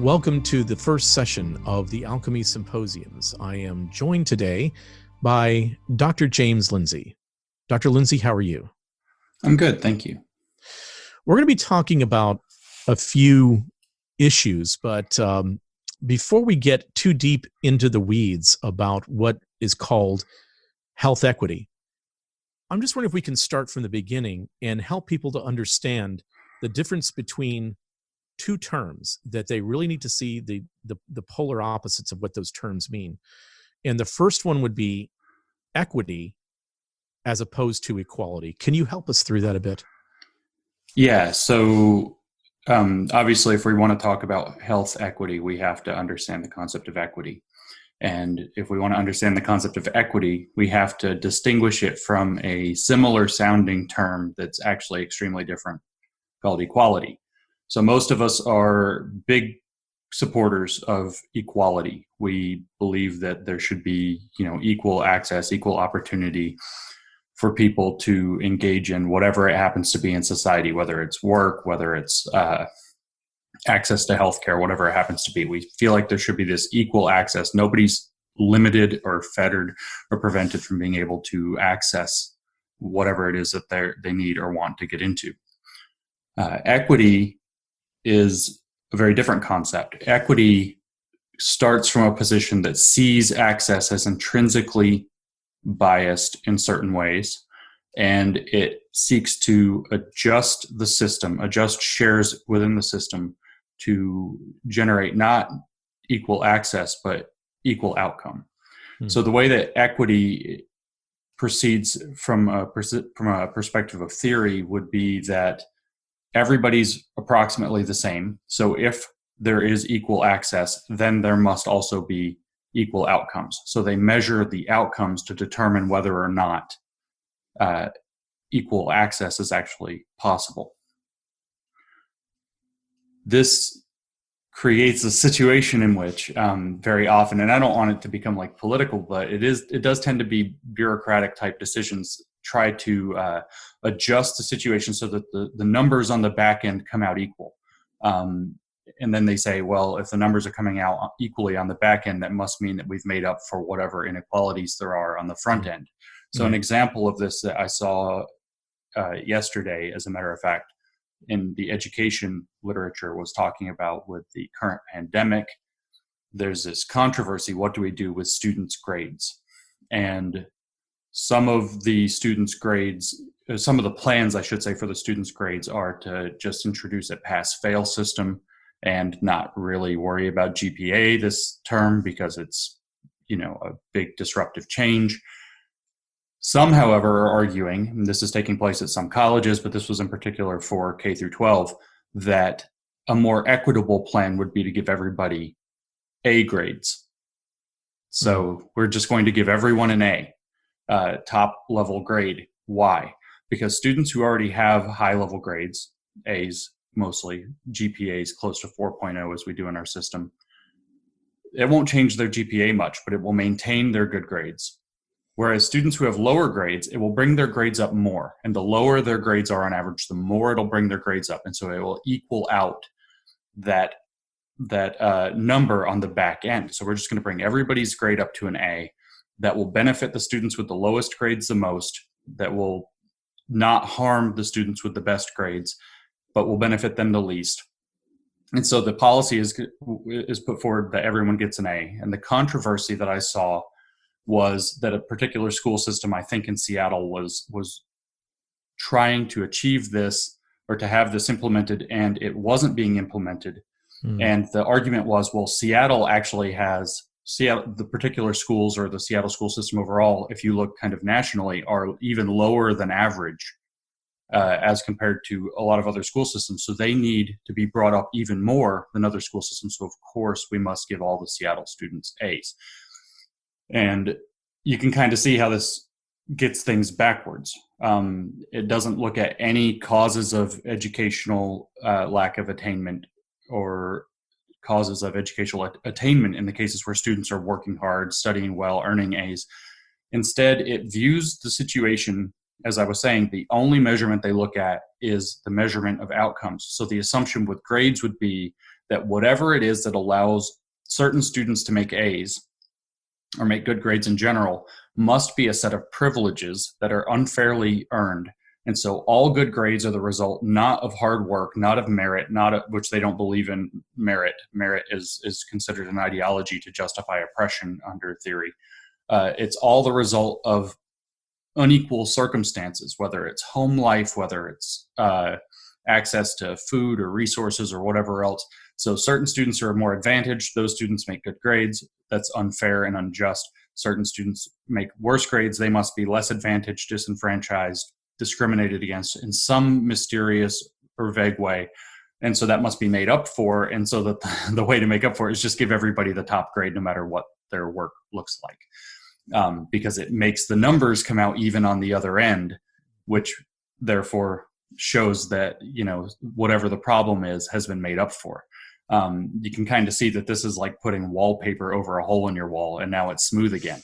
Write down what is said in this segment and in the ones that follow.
Welcome to the first session of the Alchemy Symposiums. I am joined today by Dr. James Lindsay. Dr. Lindsay, how are you? I'm good, thank you. We're going to be talking about a few issues, but before we get too deep into the weeds about what is called health equity, I'm just wondering if we can start from the beginning and help people to understand the difference between two terms that they really need to see the polar opposites of what those terms mean. And the first one would be equity as opposed to equality. Can you help us through that a bit? Yeah, so obviously if we want to talk about health equity, we have to understand the concept of equity. And if we want to understand the concept of equity, we have to distinguish it from a similar sounding term that's actually extremely different called equality. So most of us are big supporters of equality. We believe that there should be, equal access, equal opportunity for people to engage in whatever it happens to be in society, whether it's work, whether it's access to healthcare, whatever it happens to be. We feel like there should be this equal access. Nobody's limited or fettered or prevented from being able to access whatever it is that they need or want to get into. Equity is a very different concept. Equity starts from a position that sees access as intrinsically biased in certain ways, and it seeks to adjust the system, adjust shares within the system to generate not equal access, but equal outcome. So the way that equity proceeds from a perspective of theory would be that everybody's approximately the same. So if there is equal access, then there must also be equal outcomes. So they measure the outcomes to determine whether or not equal access is actually possible. This creates a situation in which very often, and I don't want it to become like political, but it does tend to be bureaucratic type decisions, try to adjust the situation so that the numbers on the back end come out equal. And then they say, well, if the numbers are coming out equally on the back end, that must mean that we've made up for whatever inequalities there are on the front end. So an example of this that I saw yesterday, as a matter of fact, in the education literature was talking about with the current pandemic, there's this controversy, what do we do with students' grades? And some of the students' grades, some of the plans, I should say, for the students' grades are to just introduce a pass-fail system and not really worry about GPA this term because it's, a big disruptive change. Some, however, are arguing, and this is taking place at some colleges, but this was in particular for K through 12, that a more equitable plan would be to give everybody A grades. So we're just going to give everyone an A. Top level grade. Why? Because students who already have high level grades, A's mostly, GPAs close to 4.0 as we do in our system, it won't change their GPA much, but it will maintain their good grades. Whereas students who have lower grades, it will bring their grades up more. And the lower their grades are on average, the more it'll bring their grades up. And so it will equal out that number on the back end. So we're just going to bring everybody's grade up to an A. That will benefit the students with the lowest grades the most, that will not harm the students with the best grades, but will benefit them the least. And so the policy is put forward that everyone gets an A. And the controversy that I saw was that a particular school system, I think in Seattle, was trying to achieve this or to have this implemented, and it wasn't being implemented. And the argument was, well, Seattle actually has the particular schools, or the Seattle school system overall, if you look kind of nationally, are even lower than average as compared to a lot of other school systems. So they need to be brought up even more than other school systems. So of course we must give all the Seattle students A's. And you can kind of see how this gets things backwards. It doesn't look at any causes of educational lack of attainment or causes of educational attainment in the cases where students are working hard, studying well, earning A's. Instead, it views the situation, as I was saying, the only measurement they look at is the measurement of outcomes. So the assumption with grades would be that whatever it is that allows certain students to make A's or make good grades in general must be a set of privileges that are unfairly earned. And so all good grades are the result not of hard work, not of merit, which they don't believe in merit. Merit is considered an ideology to justify oppression under theory. It's all the result of unequal circumstances, whether it's home life, whether it's access to food or resources or whatever else. So certain students are more advantaged. Those students make good grades. That's unfair and unjust. Certain students make worse grades. They must be less advantaged, disenfranchised, discriminated against in some mysterious or vague way. And so that must be made up for. And so that the way to make up for it is just give everybody the top grade, no matter what their work looks like. Because it makes the numbers come out even on the other end, which therefore shows that, whatever the problem is has been made up for. You can kind of see that this is like putting wallpaper over a hole in your wall and now it's smooth again.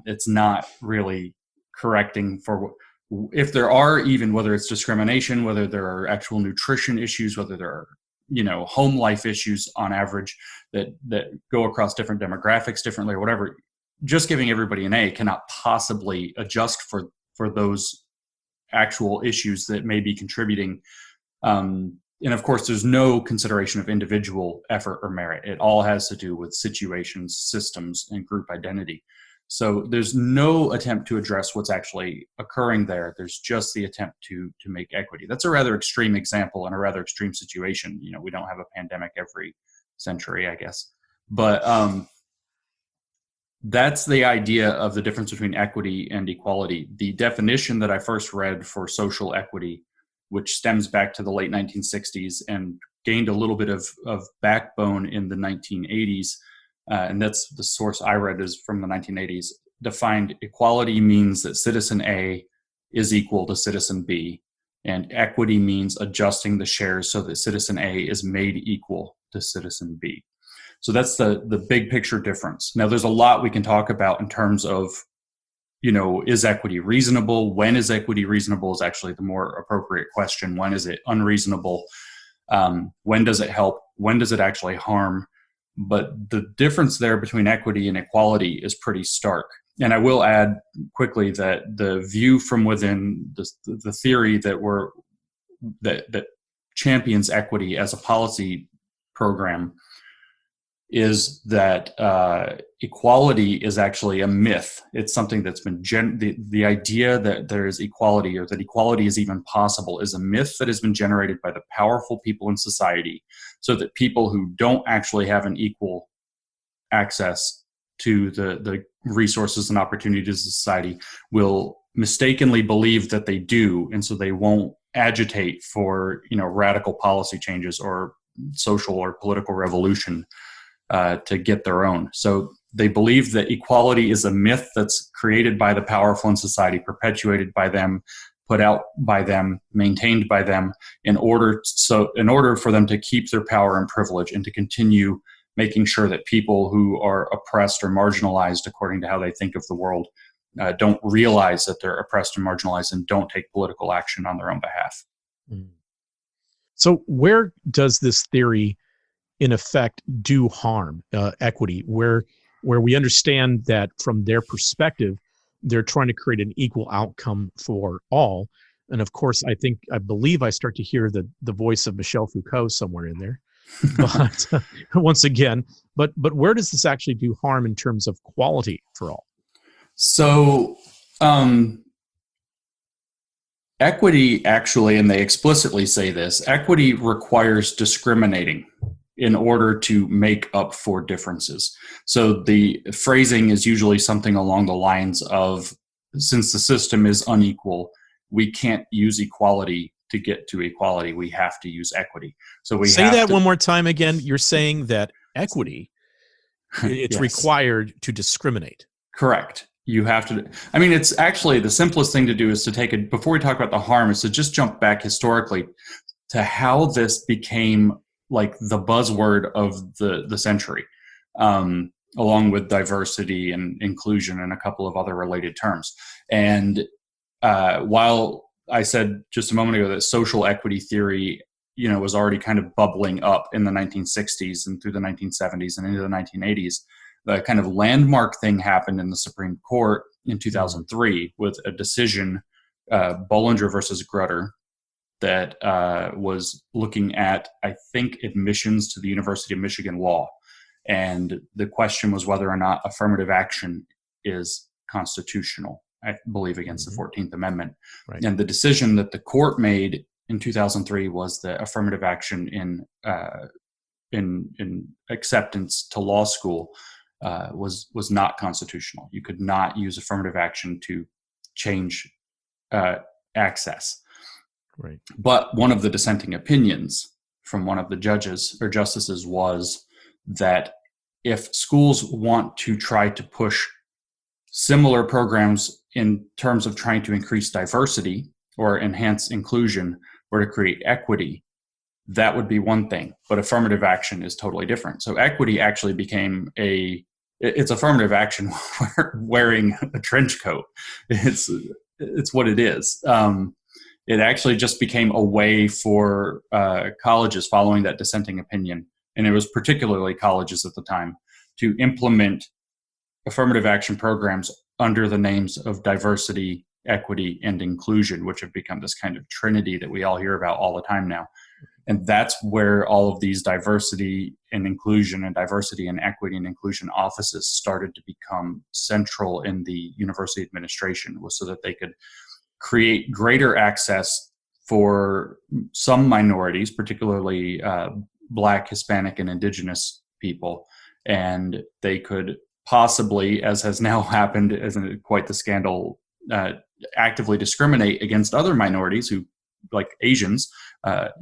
It's not really correcting for if there are, even whether it's discrimination, whether there are actual nutrition issues, whether there are, home life issues on average that go across different demographics differently or whatever. Just giving everybody an A cannot possibly adjust for those actual issues that may be contributing. And of course, there's no consideration of individual effort or merit. It all has to do with situations, systems, and group identity. So there's no attempt to address what's actually occurring there. There's just the attempt to make equity. That's a rather extreme example and a rather extreme situation. We don't have a pandemic every century, I guess. But that's the idea of the difference between equity and equality. The definition that I first read for social equity, which stems back to the late 1960s and gained a little bit of backbone in the 1980s, and that's the source I read is from the 1980s, defined equality means that citizen A is equal to citizen B, and equity means adjusting the shares so that citizen A is made equal to citizen B. So that's the big picture difference. Now, there's a lot we can talk about in terms of, is equity reasonable? When is equity reasonable is actually the more appropriate question. When is it unreasonable? When does it help? When does it actually harm? But the difference there between equity and equality is pretty stark. And I will add quickly that the view from within the theory that champions equity as a policy program is that equality is actually a myth. It's something that's been the idea that there is equality or that equality is even possible is a myth that has been generated by the powerful people in society, so that people who don't actually have an equal access to the resources and opportunities of society will mistakenly believe that they do, and so they won't agitate for radical policy changes or social or political revolution to get their own. So they believe that equality is a myth that's created by the powerful in society, perpetuated by them, put out by them, maintained by them, in order for them to keep their power and privilege and to continue making sure that people who are oppressed or marginalized according to how they think of the world don't realize that they're oppressed and marginalized and don't take political action on their own behalf. So where does this theory in effect do harm equity, where we understand that from their perspective, they're trying to create an equal outcome for all. And of course, I believe I start to hear the voice of Michel Foucault somewhere in there. But once again, but where does this actually do harm in terms of quality for all? So equity actually, and they explicitly say this, equity requires discriminating in order to make up for differences. So the phrasing is usually something along the lines of, since the system is unequal, we can't use equality to get to equality. We have to use equity. So we say that one more time again. You're saying that equity, it's yes. required to discriminate. Correct. You have to. I mean, it's actually the simplest thing to do is to take it, before we talk about the harm, is to just jump back historically to how this became like the buzzword of the century, along with diversity and inclusion and a couple of other related terms. And while I said just a moment ago that social equity theory was already kind of bubbling up in the 1960s and through the 1970s and into the 1980s. The kind of landmark thing happened in the Supreme Court in 2003 with a decision, Bollinger versus Grutter, that was looking at, I think, admissions to the University of Michigan law. And the question was whether or not affirmative action is constitutional, I believe, against the 14th Amendment. Right. And the decision that the court made in 2003 was that affirmative action in acceptance to law school was not constitutional. You could not use affirmative action to change access. Right. But one of the dissenting opinions from one of the judges or justices was that if schools want to try to push similar programs in terms of trying to increase diversity or enhance inclusion or to create equity, that would be one thing. But affirmative action is totally different. So equity actually became it's affirmative action wearing a trench coat. It's what it is. It actually just became a way for colleges following that dissenting opinion, and it was particularly colleges at the time, to implement affirmative action programs under the names of diversity, equity, and inclusion, which have become this kind of trinity that we all hear about all the time now. And that's where all of these diversity and inclusion and diversity and equity and inclusion offices started to become central in the university administration, was so that they could create greater access for some minorities, particularly Black, Hispanic, and Indigenous people. And they could possibly, as has now happened, isn't quite the scandal, actively discriminate against other minorities who, like Asians,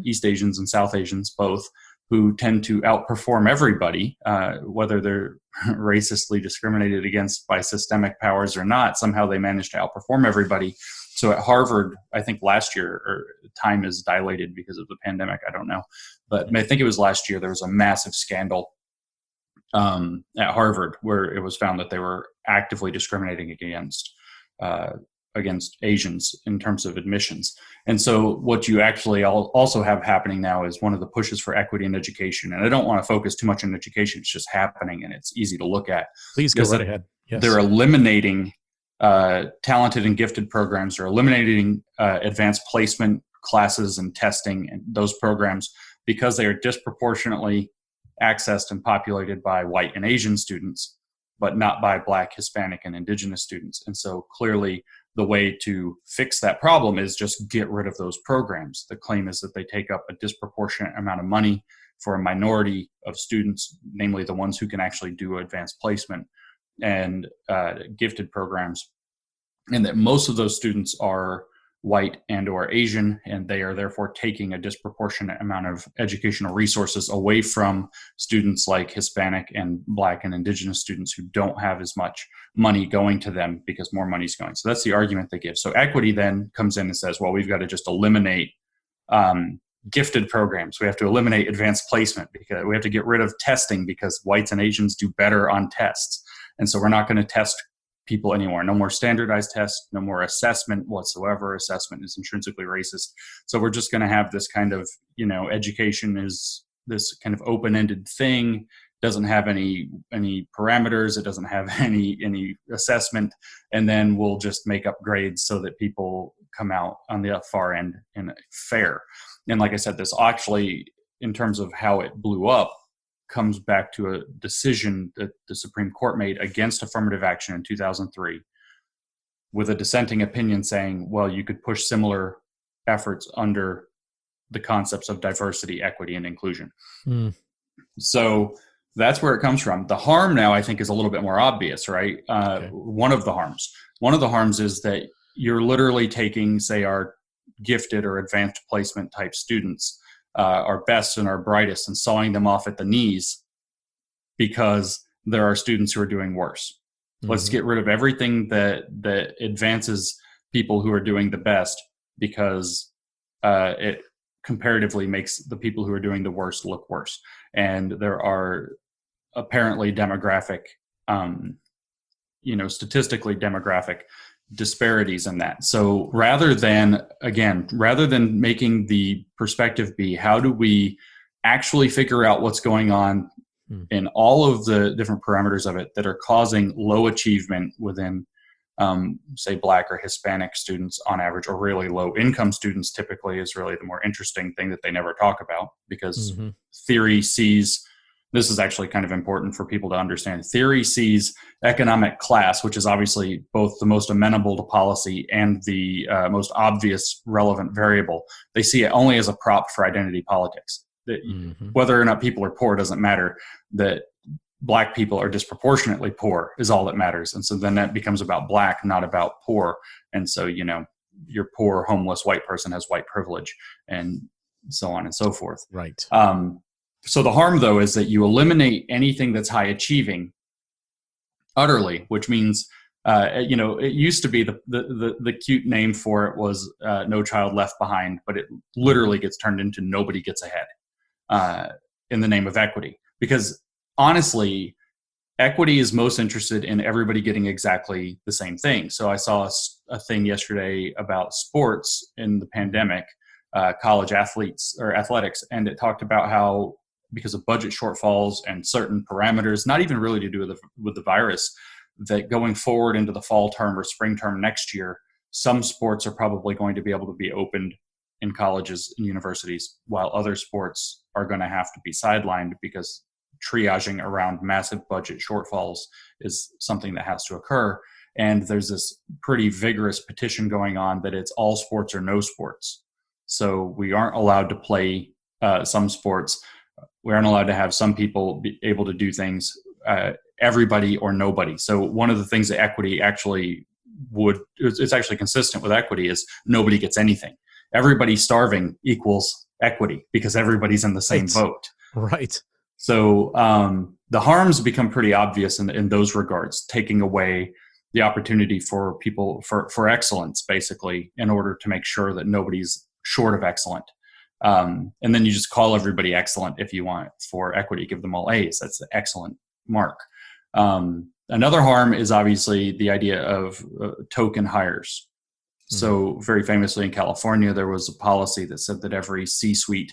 East Asians and South Asians both, who tend to outperform everybody, whether they're racistly discriminated against by systemic powers or not. Somehow they manage to outperform everybody. So at Harvard, I think last year, or time is dilated because of the pandemic, I don't know, but I think it was last year, there was a massive scandal at Harvard where it was found that they were actively discriminating against Asians in terms of admissions. And so what you actually also have happening now is one of the pushes for equity in education. And I don't want to focus too much on education. It's just happening and it's easy to look at. Please go right ahead. Yes. They're eliminating talented and gifted programs. They're eliminating advanced placement classes and testing and those programs because they are disproportionately accessed and populated by white and Asian students, but not by Black, Hispanic, and Indigenous students. And so clearly the way to fix that problem is just get rid of those programs. The claim is that they take up a disproportionate amount of money for a minority of students, namely the ones who can actually do advanced placement and gifted programs, and that most of those students are white and or Asian, and they are therefore taking a disproportionate amount of educational resources away from students like Hispanic and Black and Indigenous students who don't have as much money going to them because more money is going. So that's the argument they give. So equity then comes in and says, well, we've got to just eliminate gifted programs. We have to eliminate advanced placement because we have to get rid of testing because whites and Asians do better on tests. And so we're not going to test people anymore. No more standardized tests, no more assessment whatsoever. Assessment is intrinsically racist. So we're just going to have this kind of, education is this kind of open-ended thing, doesn't have any parameters, it doesn't have any assessment, and then we'll just make up grades so that people come out on the far end and fair. And like I said, this actually, in terms of how it blew up, comes back to a decision that the Supreme Court made against affirmative action in 2003 with a dissenting opinion saying, well, you could push similar efforts under the concepts of diversity, equity, and inclusion. So that's where it comes from. The harm now, I think, is a little bit more obvious, right? Okay. One of the harms is that you're literally taking, say, our gifted or advanced placement type students, our best and our brightest, and sawing them off at the knees because there are students who are doing worse. Mm-hmm. Let's get rid of everything that advances people who are doing the best because it comparatively makes the people who are doing the worst look worse. And there are apparently statistically demographic disparities in that. So rather than making the perspective be, how do we actually figure out what's going on in all of the different parameters of it that are causing low achievement within, say, Black or Hispanic students on average, or really low income students typically is really the more interesting thing that they never talk about, because theory sees, this is actually kind of important for people to understand, theory sees economic class, which is obviously both the most amenable to policy and the most obvious relevant variable. They see it only as a prop for identity politics. Whether or not people are poor doesn't matter. That Black people are disproportionately poor is all that matters. And so then that becomes about Black, not about poor. And so, you know, your poor, homeless white person has white privilege, and so on and so forth. Right. So the harm, though, is that you eliminate anything that's high achieving utterly, which means, you know, it used to be the cute name for it was No Child Left Behind, but it literally gets turned into Nobody Gets Ahead in the name of equity. Because honestly, equity is most interested in everybody getting exactly the same thing. So I saw a thing yesterday about sports in the pandemic, college athletes or athletics, and it talked about how, because of budget shortfalls and certain parameters, not even really to do with the virus, that going forward into the fall term or spring term next year, some sports are probably going to be able to be opened in colleges and universities, while other sports are going to have to be sidelined, because triaging around massive budget shortfalls is something that has to occur. And there's this pretty vigorous petition going on that it's all sports or no sports. So we aren't allowed to play some sports. We aren't allowed to have some people be able to do things, everybody or nobody. So one of the things that equity actually it's actually consistent with equity, is nobody gets anything. Everybody starving equals equity, because everybody's in the same boat. Right. So the harms become pretty obvious in those regards, taking away the opportunity for people for excellence, basically, in order to make sure that nobody's short of excellent. And then you just call everybody excellent if you want for equity, give them all A's. That's the excellent mark. Another harm is obviously the idea of token hires. So very famously in California, there was a policy that said that every C-suite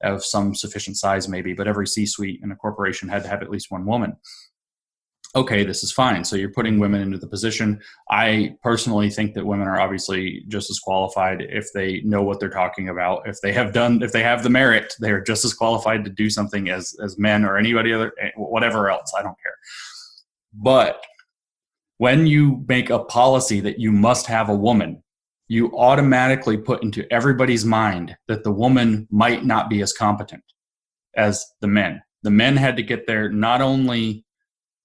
of some sufficient size maybe, but every C-suite in a corporation had to have at least one woman. Okay, this is fine. So you're putting women into the position. I personally think that women are obviously just as qualified if they know what they're talking about. If they have the merit, they're just as qualified to do something as men or anybody other, whatever else. I don't care. But when you make a policy that you must have a woman, you automatically put into everybody's mind that the woman might not be as competent as the men. The men had to get there not only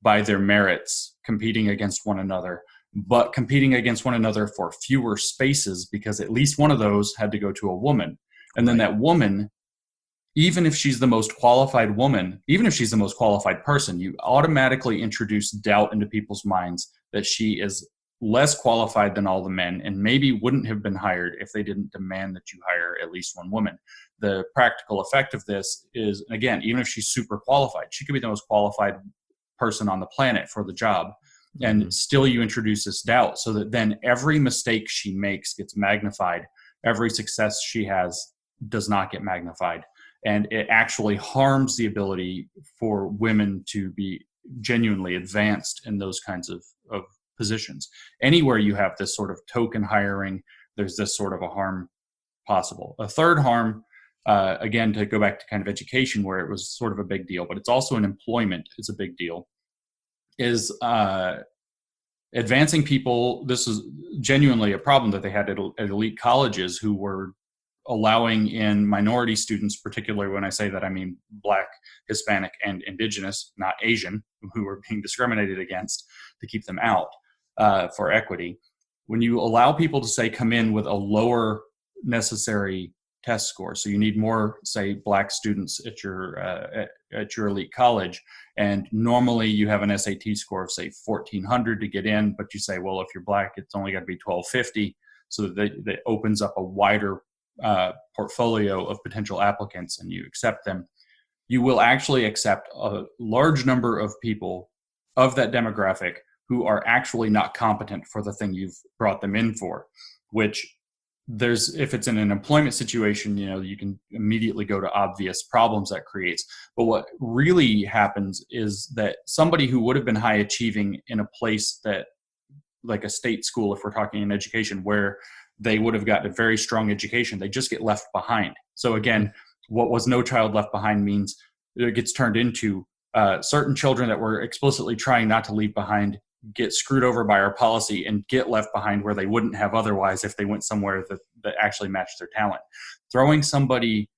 by their merits, competing against one another, but competing against one another for fewer spaces, because at least one of those had to go to a woman. And then that woman, even if she's the most qualified woman, even if she's the most qualified person, you automatically introduce doubt into people's minds that she is less qualified than all the men, and maybe wouldn't have been hired if they didn't demand that you hire at least one woman. The practical effect of this is, again, even if she's super qualified, she could be the most qualified person on the planet for the job, and still you introduce this doubt, so that then every mistake she makes gets magnified. Every success she has does not get magnified. And it actually harms the ability for women to be genuinely advanced in those kinds of positions. Anywhere you have this sort of token hiring, there's this sort of a harm possible. A third harm, again, to go back to kind of education, where it was sort of a big deal, but it's also in employment, it's a big deal, is advancing people. This is genuinely a problem that they had at elite colleges, who were allowing in minority students, particularly when I say that, I mean Black, Hispanic, and Indigenous, not Asian, who were being discriminated against to keep them out for equity. When you allow people to, say, come in with a lower necessary test score, so you need more, say, Black students at your elite college, and normally you have an SAT score of, say, 1,400 to get in, but you say, well, if you're Black, it's only got to be 1,250, so that opens up a wider portfolio of potential applicants, and you accept them. You will actually accept a large number of people of that demographic who are actually not competent for the thing you've brought them in for, which if it's in an employment situation, you can immediately go to obvious problems that creates. But what really happens is that somebody who would have been high achieving in a place that, like a state school, if we're talking in education, where they would have gotten a very strong education, they just get left behind. So again, what was No Child Left Behind means it gets turned into certain children that were explicitly trying not to leave behind get screwed over by our policy and get left behind where they wouldn't have otherwise if they went somewhere that actually matched their talent. Throwing somebody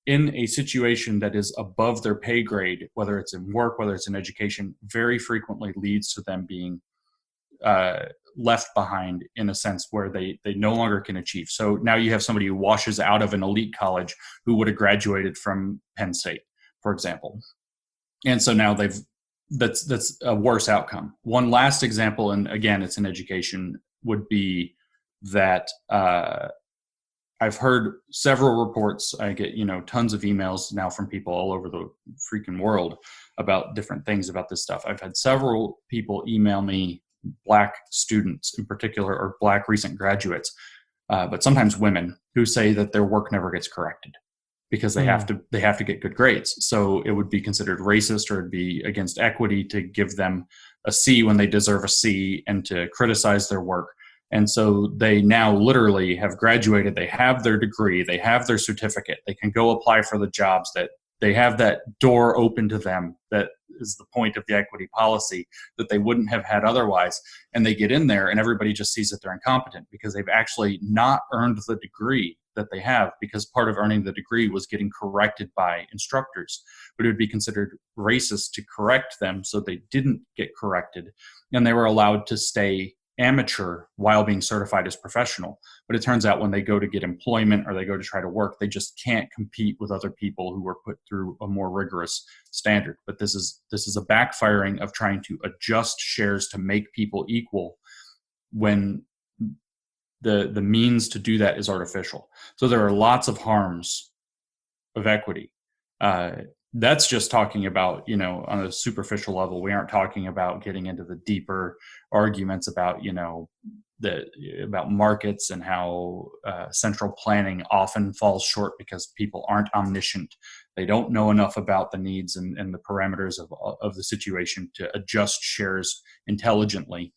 in a situation that is above their pay grade, whether it's in work, whether it's in education, very frequently leads to them being left behind in a sense where they no longer can achieve. So now you have somebody who washes out of an elite college who would have graduated from Penn State, for example. And so now that's a worse outcome. One last example, and again, it's in education, would be that I've heard several reports. I get, tons of emails now from people all over the freaking world about different things about this stuff. I've had several people email me, Black students in particular, or Black recent graduates, but sometimes women, who say that their work never gets corrected because they have to get good grades. So it would be considered racist, or it'd be against equity to give them a C when they deserve a C and to criticize their work. And so they now literally have graduated, they have their degree, they have their certificate, they can go apply for the jobs, that they have that door open to them. That is the point of the equity policy, that they wouldn't have had otherwise. And they get in there and everybody just sees that they're incompetent because they've actually not earned the degree that they have, because part of earning the degree was getting corrected by instructors. But it would be considered racist to correct them, so they didn't get corrected. And they were allowed to stay amateur while being certified as professional. But it turns out when they go to get employment or they go to try to work, they just can't compete with other people who were put through a more rigorous standard. But this is a backfiring of trying to adjust shares to make people equal when the means to do that is artificial. So there are lots of harms of equity. That's just talking about, on a superficial level. We aren't talking about getting into the deeper arguments about, about markets and how central planning often falls short because people aren't omniscient. They don't know enough about the needs and the parameters of the situation to adjust shares intelligently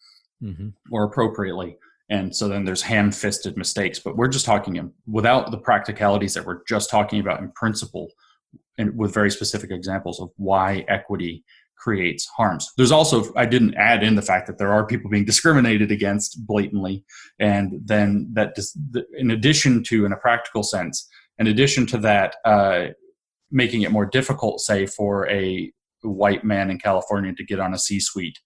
or appropriately. And so then there's ham-fisted mistakes. But we're just talking without the practicalities that we're just talking about in principle, and with very specific examples of why equity creates harms. There's also, I didn't add in the fact that there are people being discriminated against blatantly. And then that, in addition to, in a practical sense, in addition to that, making it more difficult, say, for a white man in California to get on a C-suite,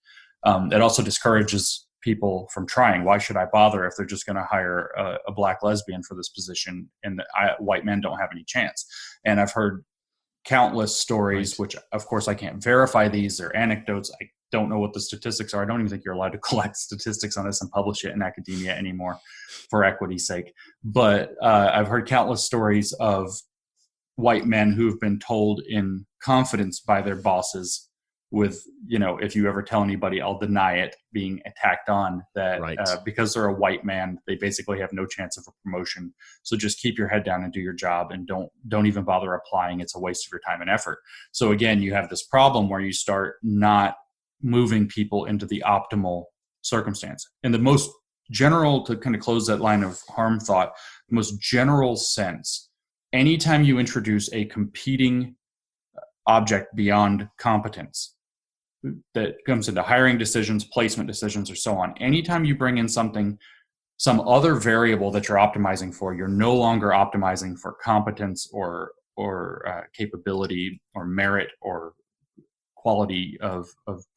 it also discourages people from trying. Why should I bother if they're just going to hire a Black lesbian for this position and white men don't have any chance? And I've heard countless stories, which of course I can't verify these. They're anecdotes. I don't know what the statistics are. I don't even think you're allowed to collect statistics on this and publish it in academia anymore for equity's sake. But I've heard countless stories of white men who've been told in confidence by their bosses, with, if you ever tell anybody, I'll deny it, being attacked on that. Because they're a white man, they basically have no chance of a promotion. So just keep your head down and do your job, and don't even bother applying. It's a waste of your time and effort. So again, you have this problem where you start not moving people into the optimal circumstance. And the most general, to kind of close that line of harm thought, the most general sense, anytime you introduce a competing object beyond competence that comes into hiring decisions, placement decisions, or so on, anytime you bring in some other variable that you're optimizing for, you're no longer optimizing for competence or capability or merit or quality of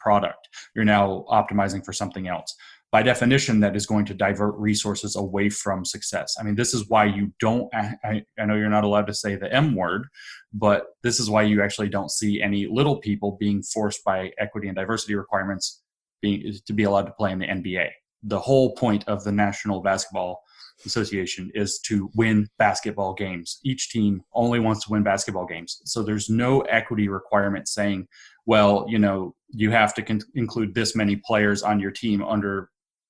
product. You're now optimizing for something else. By definition, that is going to divert resources away from success. I mean, this is why you don't, I know you're not allowed to say the M word, but this is why you actually don't see any little people being forced by equity and diversity requirements to be allowed to play in the NBA. The whole point of the National Basketball Association is to win basketball games. Each team only wants to win basketball games. So there's no equity requirement saying, well, you have to include this many players on your team under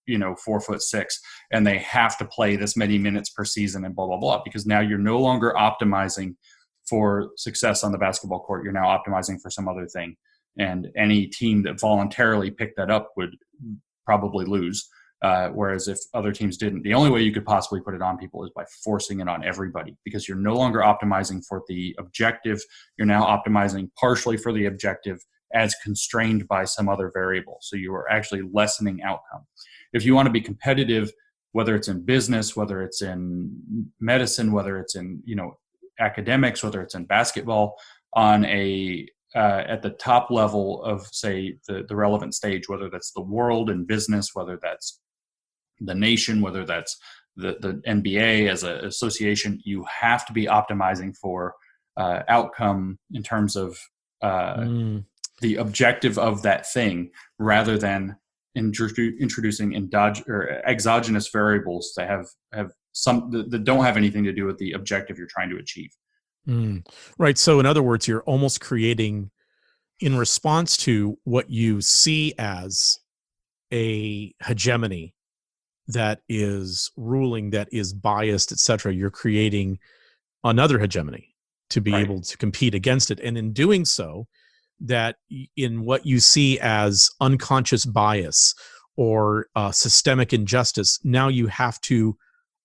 4'6", and they have to play this many minutes per season and blah, blah, blah, because now you're no longer optimizing for success on the basketball court. You're now optimizing for some other thing. And any team that voluntarily picked that up would probably lose. Whereas if other teams didn't, the only way you could possibly put it on people is by forcing it on everybody, because you're no longer optimizing for the objective. You're now optimizing partially for the objective as constrained by some other variable. So you are actually lessening outcome. If you want to be competitive, whether it's in business, whether it's in medicine, whether it's in, academics, whether it's in basketball, on at the top level of, say, the relevant stage, whether that's the world and business, whether that's the nation, whether that's the NBA as an association, you have to be optimizing for outcome in terms of the objective of that thing, rather than introducing exogenous variables that have some that don't have anything to do with the objective you're trying to achieve. Right. So in other words, you're almost creating, in response to what you see as a hegemony that is ruling, that is biased, etc., you're creating another hegemony to be able to compete against it. And in doing so, that in what you see as unconscious bias or systemic injustice, now you have to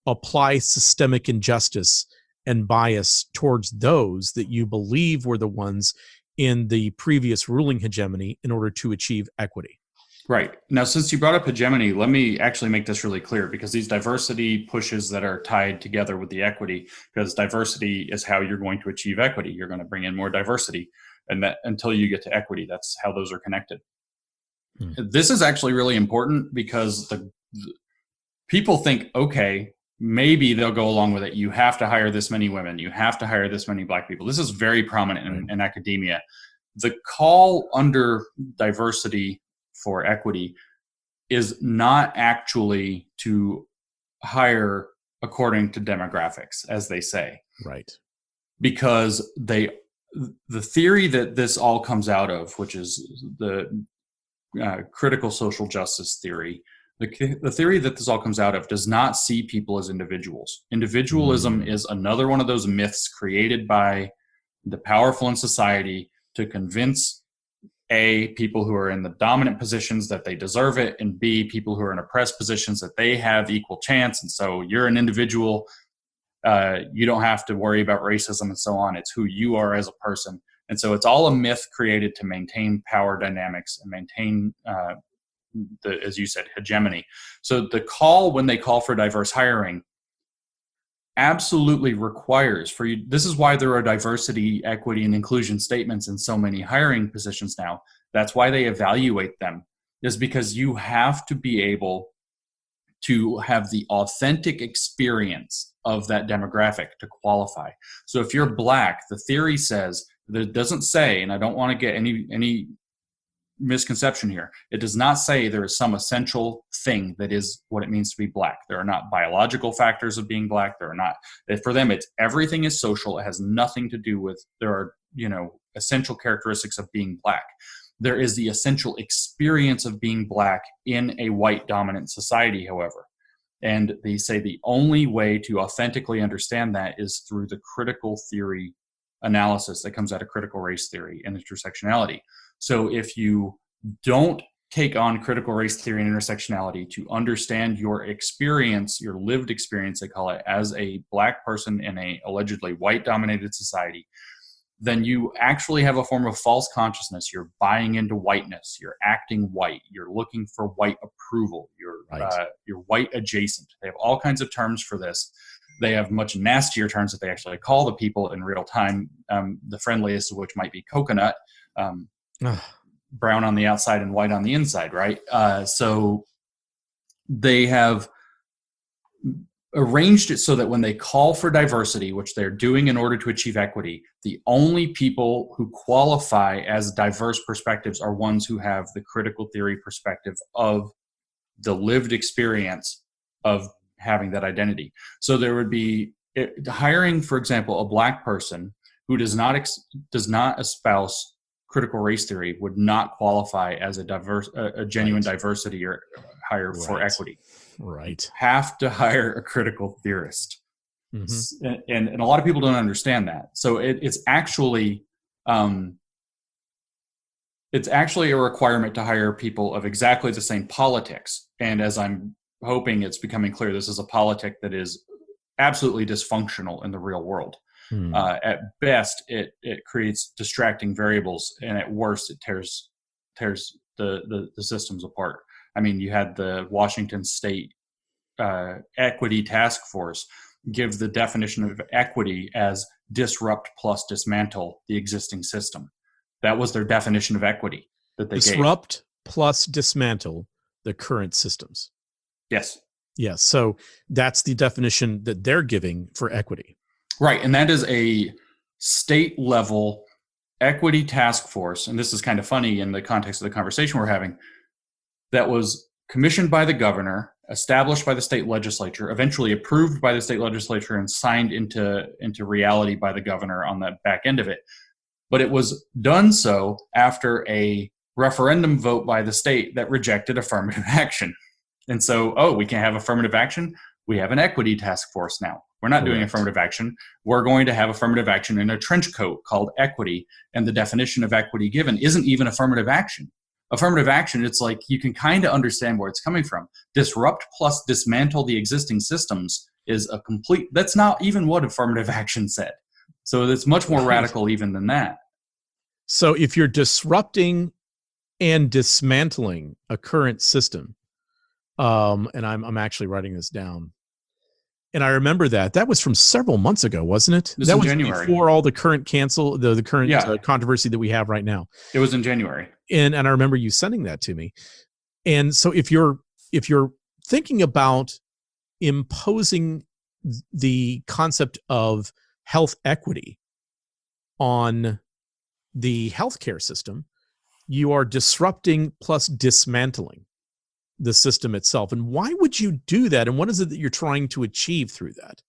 apply systemic injustice and bias towards those that you believe were the ones in the previous ruling hegemony in order to achieve equity. Right. Now, since you brought up hegemony, let me actually make this really clear, because these diversity pushes that are tied together with the equity, because diversity is how you're going to achieve equity. You're going to bring in more diversity, and that until you get to equity, that's how those are connected. This is actually really important, because the people think, okay, maybe they'll go along with it. You have to hire this many women. You have to hire this many Black people. This is very prominent in academia. The call under diversity for equity is not actually to hire according to demographics, as they say. Right. Because the theory that this all comes out of, which is the critical social justice theory, the theory that this all comes out of does not see people as individuals. Individualism is another one of those myths created by the powerful in society to convince A, people who are in the dominant positions that they deserve it, and B, people who are in oppressed positions that they have equal chance. And so you're an individual. You don't have to worry about racism and so on. It's who you are as a person. And so it's all a myth created to maintain power dynamics and maintain, as you said, hegemony. So the call, when they call for diverse hiring, absolutely requires for you. This is why there are diversity, equity, and inclusion statements in so many hiring positions now. That's why they evaluate them, is because you have to be able to have the authentic experience of that demographic to qualify. So if you're Black, the theory says that it doesn't say, and I don't want to get any misconception here, it does not say there is some essential thing that is what it means to be Black. There are not biological factors of being Black. There are not, for them, it's everything is social. It has nothing to do with, there are, essential characteristics of being Black. There is the essential experience of being Black in a white dominant society, however. And they say the only way to authentically understand that is through the critical theory analysis that comes out of critical race theory and intersectionality. So if you don't take on critical race theory and intersectionality to understand your experience, your lived experience, they call it, as a Black person in a allegedly white dominated society, then you actually have a form of false consciousness. You're buying into whiteness. You're acting white. You're looking for white approval. You're white adjacent. They have all kinds of terms for this. They have much nastier terms that they actually call the people in real time. The friendliest of which might be coconut, brown on the outside and white on the inside, right? So they have arranged it so that when they call for diversity, which they're doing in order to achieve equity, the only people who qualify as diverse perspectives are ones who have the critical theory perspective of the lived experience of having that identity. So there would be hiring, for example, a Black person who does not espouse critical race theory would not qualify as a genuine diversity or hire for equity. Right. You have to hire a critical theorist. Mm-hmm. And a lot of people don't understand that. So it's actually a requirement to hire people of exactly the same politics. And as I'm hoping it's becoming clear, this is a politic that is absolutely dysfunctional in the real world. At best, it creates distracting variables, and at worst, it tears the systems apart. I mean, you had the Washington State Equity Task Force give the definition of equity as disrupt plus dismantle the existing system. That was their definition of equity that they disrupt plus dismantle the current systems. Yes. Yes. So that's the definition that they're giving for equity. Right. And that is a state level equity task force. And this is kind of funny in the context of the conversation we're having. That was commissioned by the governor, established by the state legislature, eventually approved by the state legislature, and signed into reality by the governor on the back end of it. But it was done so after a referendum vote by the state that rejected affirmative action. And so, we can't have affirmative action. We have an equity task force now. We're not doing affirmative action. We're going to have affirmative action in a trench coat called equity. And the definition of equity given isn't even affirmative action. Affirmative action, it's like you can kind of understand where it's coming from. Disrupt plus dismantle the existing systems is a complete, that's not even what affirmative action said. So it's much more radical even than that. So if you're disrupting and dismantling a current system, and I'm actually writing this down, and I remember that was from several months ago, wasn't it? That was January. Before all the current the current controversy that we have right now. It was in January, and I remember you sending that to me. And so if you're thinking about imposing the concept of health equity on the healthcare system, you are disrupting plus dismantling the system itself. And why would you do that? And what is it that you're trying to achieve through that?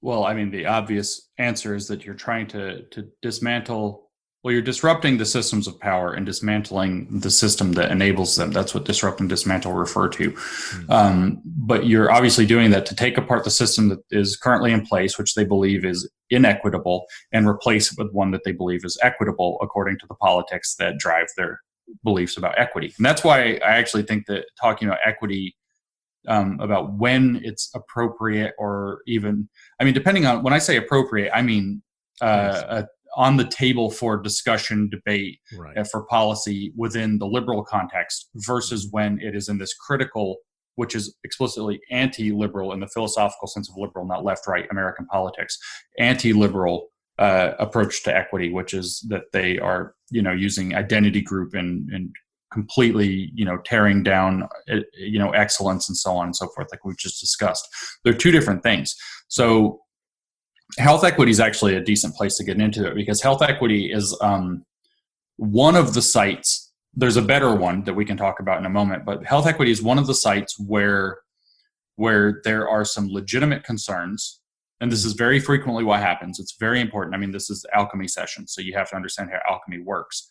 Well, I mean, the obvious answer is that you're trying to dismantle, you're disrupting the systems of power and dismantling the system that enables them. That's what disrupt and dismantle refer to. But you're obviously doing that to take apart the system that is currently in place, which they believe is inequitable, and replace it with one that they believe is equitable according to the politics that drive their beliefs about equity. And that's why I actually think that talking about equity, about when it's appropriate, or even, I mean, depending on, when I say appropriate, I mean on the table for discussion, debate, for policy within the liberal context, versus when it is in this critical, which is explicitly anti-liberal in the philosophical sense of liberal, not left-right American politics, anti-liberal approach to equity, which is that they are, using identity group and completely, tearing down, excellence and so on and so forth, like we've just discussed. They're two different things. So health equity is actually a decent place to get into it, because health equity is one of the sites. There's a better one that we can talk about in a moment, but health equity is one of the sites where there are some legitimate concerns. And this is very frequently what happens. It's very important. I mean, this is the alchemy session, so you have to understand how alchemy works.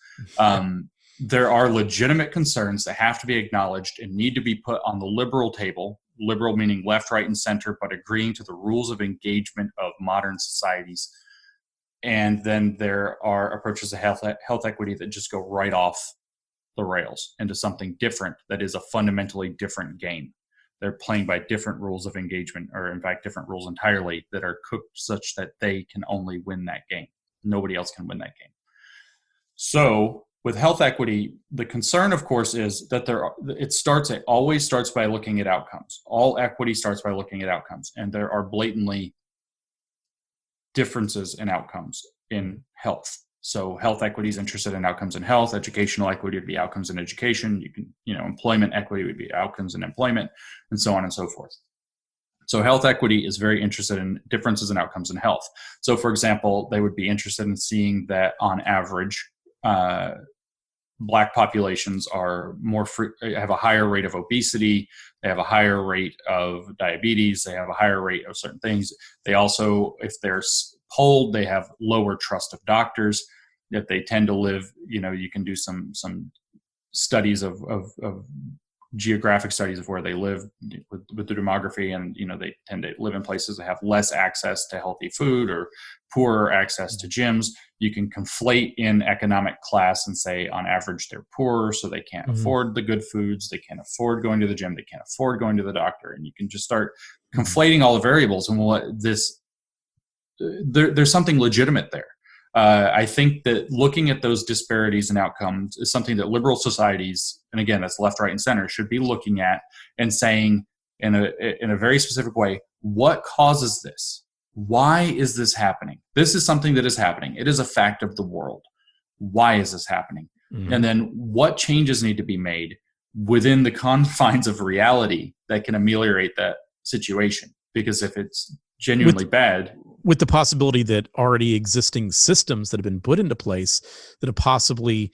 There are legitimate concerns that have to be acknowledged and need to be put on the liberal table. Liberal meaning left, right, and center, but agreeing to the rules of engagement of modern societies. And then there are approaches to health equity that just go right off the rails into something different that is a fundamentally different game. They're playing by different rules of engagement, or in fact, different rules entirely, that are cooked such that they can only win that game. Nobody else can win that game. So with health equity, the concern, of course, is that it always starts by looking at outcomes. All equity starts by looking at outcomes, and there are blatantly differences in outcomes in health. So health equity is interested in outcomes in health. Educational equity would be outcomes in education. Employment equity would be outcomes in employment, and so on and so forth. So health equity is very interested in differences in outcomes in health. So, for example, they would be interested in seeing that on average, Black populations are have a higher rate of obesity. They have a higher rate of diabetes. They have a higher rate of certain things. They also, if they're polled, they have lower trust of doctors. that they tend to live, you can do some studies of geographic studies of where they live with the demography, and they tend to live in places that have less access to healthy food or poorer access to gyms. You can conflate in economic class and say on average they're poorer, so they can't afford the good foods, they can't afford going to the gym, they can't afford going to the doctor, and you can just start conflating all the variables. And there's something legitimate there. I think that looking at those disparities and outcomes is something that liberal societies, and again, that's left, right, and center, should be looking at and saying in a very specific way, what causes this? Why is this happening? This is something that is happening. It is a fact of the world. Why is this happening? And then what changes need to be made within the confines of reality that can ameliorate that situation? Because if it's genuinely bad, with the possibility that already existing systems that have been put into place that have possibly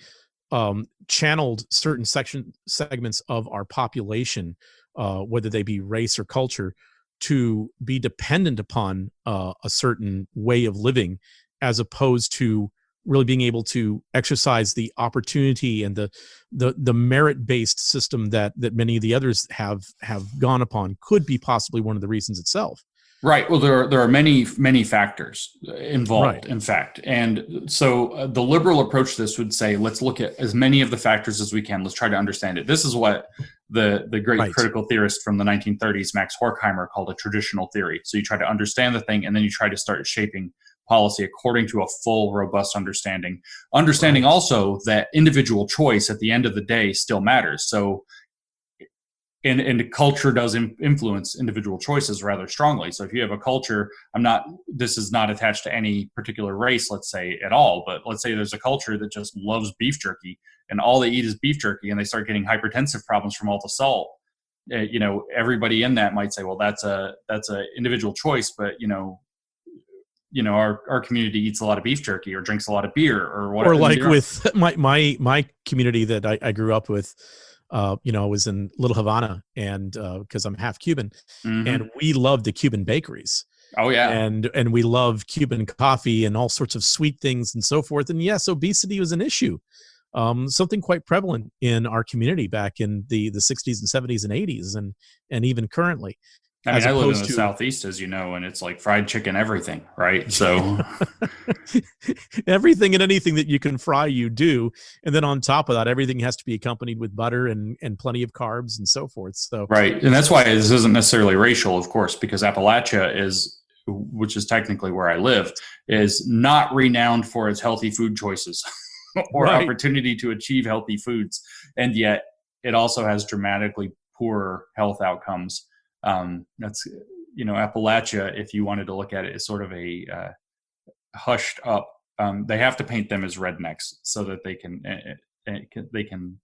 channeled certain segments of our population, whether they be race or culture, to be dependent upon a certain way of living, as opposed to really being able to exercise the opportunity and the merit-based system that many of the others have gone upon, could be possibly one of the reasons itself. Right. Well, there are many factors involved, in fact. And so the liberal approach to this would say, let's look at as many of the factors as we can. Let's try to understand it. This is what the great critical theorist from the 1930s, Max Horkheimer, called a traditional theory. So you try to understand the thing, and then you try to start shaping policy according to a full, robust understanding. Understanding also that individual choice at the end of the day still matters. So and culture does influence individual choices rather strongly. So if you have a culture, this is not attached to any particular race, let's say, at all, but let's say there's a culture that just loves beef jerky and all they eat is beef jerky, and they start getting hypertensive problems from all the salt. Everybody in that might say, well, that's a individual choice, but our community eats a lot of beef jerky or drinks a lot of beer or whatever. Or like with my community that I grew up with, I was in Little Havana, and because I'm half Cuban, and we love the Cuban bakeries. Oh yeah. And we love Cuban coffee and all sorts of sweet things and so forth. And yes, obesity was an issue, something quite prevalent in our community back in the 60s and 70s and 80s, and even currently. I mean, I live in the Southeast, as you know, and it's like fried chicken, everything, right? So everything and anything that you can fry, you do. And then on top of that, everything has to be accompanied with butter and plenty of carbs and so forth. So right. And that's why this isn't necessarily racial, of course, because Appalachia which is technically where I live, is not renowned for its healthy food choices or opportunity to achieve healthy foods. And yet it also has dramatically poorer health outcomes. That's, Appalachia, if you wanted to look at it, is sort of a hushed up. They have to paint them as rednecks so that they can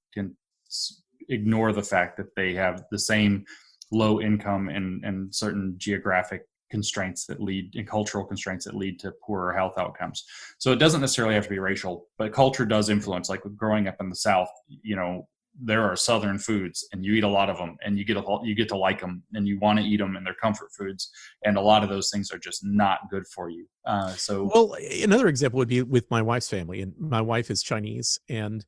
ignore the fact that they have the same low income and certain geographic constraints and cultural constraints that lead to poorer health outcomes. So it doesn't necessarily have to be racial, but culture does influence. Like growing up in the South, there are Southern foods, and you eat a lot of them, and you get to like them, and you want to eat them, and they're comfort foods. And a lot of those things are just not good for you. Well, another example would be with my wife's family, and my wife is Chinese, and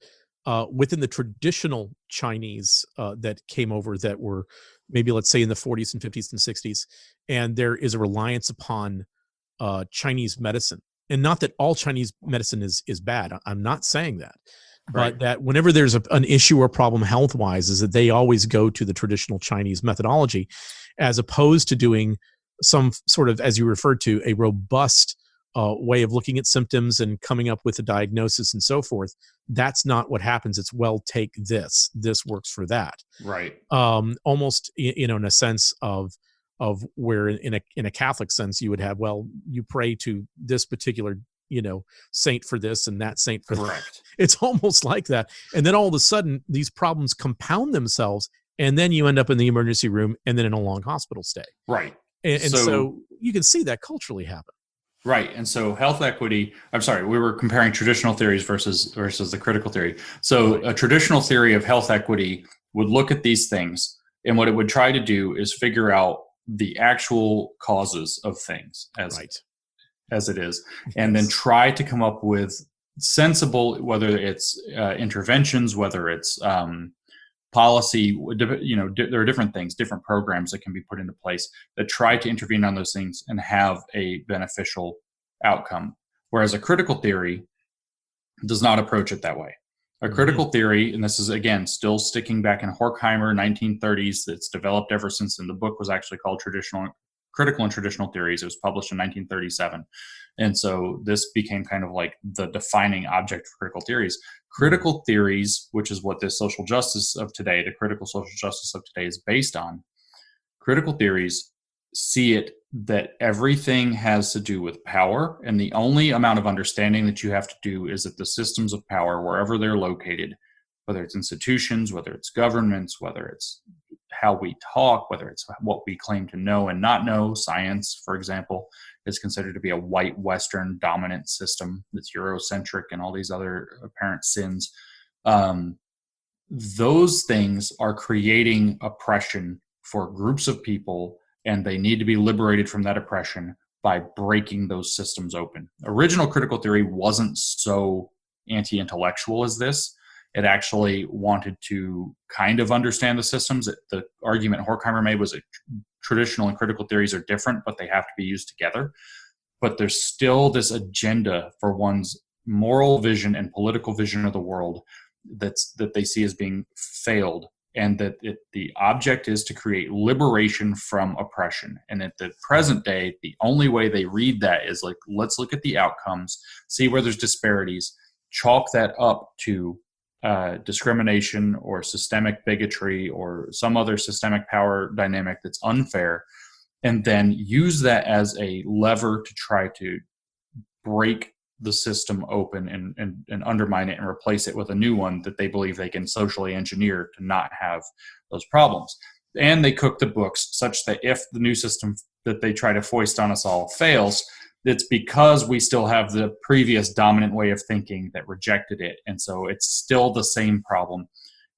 within the traditional Chinese that came over, that were maybe, let's say, in the 40s and 50s and 60s, and there is a reliance upon Chinese medicine. And not that all Chinese medicine is bad. I'm not saying that. But that whenever there's an issue or problem health-wise, is that they always go to the traditional Chinese methodology, as opposed to doing some sort of, as you referred to, a robust way of looking at symptoms and coming up with a diagnosis and so forth. That's not what happens. It's, well, take this. This works for that. Right. Almost, in a sense of where in a Catholic sense, you would have, well, you pray to this particular saint for this and that saint for that. It's almost like that. And then all of a sudden, these problems compound themselves, and then you end up in the emergency room and then in a long hospital stay. Right. And so you can see that culturally happen. Right. And so health equity, we were comparing traditional theories versus the critical theory. So a traditional theory of health equity would look at these things, and what it would try to do is figure out the actual causes of things as it is, and then try to come up with sensible, whether it's interventions, whether it's policy, there are different things, different programs that can be put into place that try to intervene on those things and have a beneficial outcome. Whereas a critical theory does not approach it that way. A critical theory, and this is again still sticking back in Horkheimer, 1930s, that's developed ever since, and the book was actually called Critical and Traditional Theories. It was published in 1937. And so this became kind of like the defining object for critical theories. Critical theories, which is what this social justice of today, the critical social justice of today, is based on. Critical theories see it that everything has to do with power, and the only amount of understanding that you have to do is that the systems of power, wherever they're located, whether it's institutions, whether it's governments, whether it's how we talk, whether it's what we claim to know and not know. Science, for example, is considered to be a white Western dominant system that's Eurocentric and all these other apparent sins. Those things are creating oppression for groups of people, and they need to be liberated from that oppression by breaking those systems open. Original critical theory wasn't so anti-intellectual as this. It actually wanted to kind of understand the systems. The argument Horkheimer made was that traditional and critical theories are different, but they have to be used together. But there's still this agenda for one's moral vision and political vision of the world that they see as being failed, and that the object is to create liberation from oppression. And at the present day, the only way they read that is like, let's look at the outcomes, see where there's disparities, chalk that up to discrimination or systemic bigotry or some other systemic power dynamic that's unfair, and then use that as a lever to try to break the system open and undermine it and replace it with a new one that they believe they can socially engineer to not have those problems. And they cook the books such that if the new system that they try to foist on us all fails, it's because we still have the previous dominant way of thinking that rejected it. And so it's still the same problem.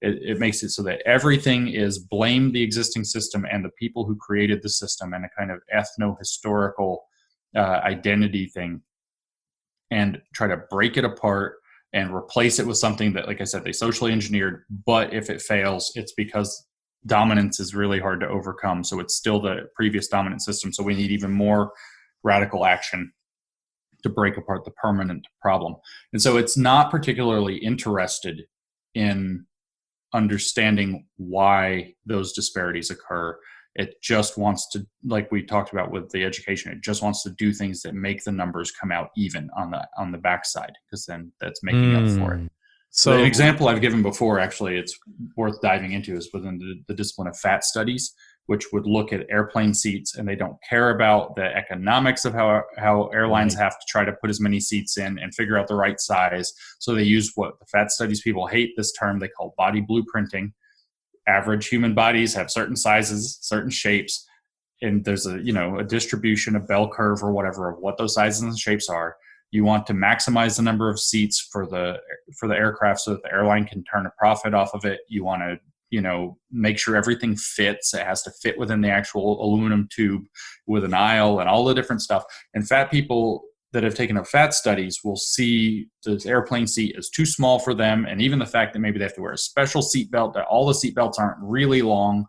It makes it so that everything is blame the existing system and the people who created the system, and a kind of ethno-historical identity thing, and try to break it apart and replace it with something that, like I said, they socially engineered. But if it fails, it's because dominance is really hard to overcome. So it's still the previous dominant system. So we need even more radical action to break apart the permanent problem. And so it's not particularly interested in understanding why those disparities occur. It just wants to, like we talked about with the education, it just wants to do things that make the numbers come out even on the backside, because then that's making up for it. So an example I've given before, actually, it's worth diving into, is within the discipline of fat studies, which would look at airplane seats, and they don't care about the economics of how airlines have to try to put as many seats in and figure out the right size. So they use what the fat studies people hate this term they call body blueprinting. Average human bodies have certain sizes, certain shapes, and there's a distribution, a bell curve or whatever of what those sizes and shapes are. You want to maximize the number of seats for the aircraft so that the airline can turn a profit off of it. You want to make sure everything fits. It has to fit within the actual aluminum tube with an aisle and all the different stuff. And fat people that have taken up fat studies will see the airplane seat as too small for them. And even the fact that maybe they have to wear a special seat belt, that all the seat belts aren't really long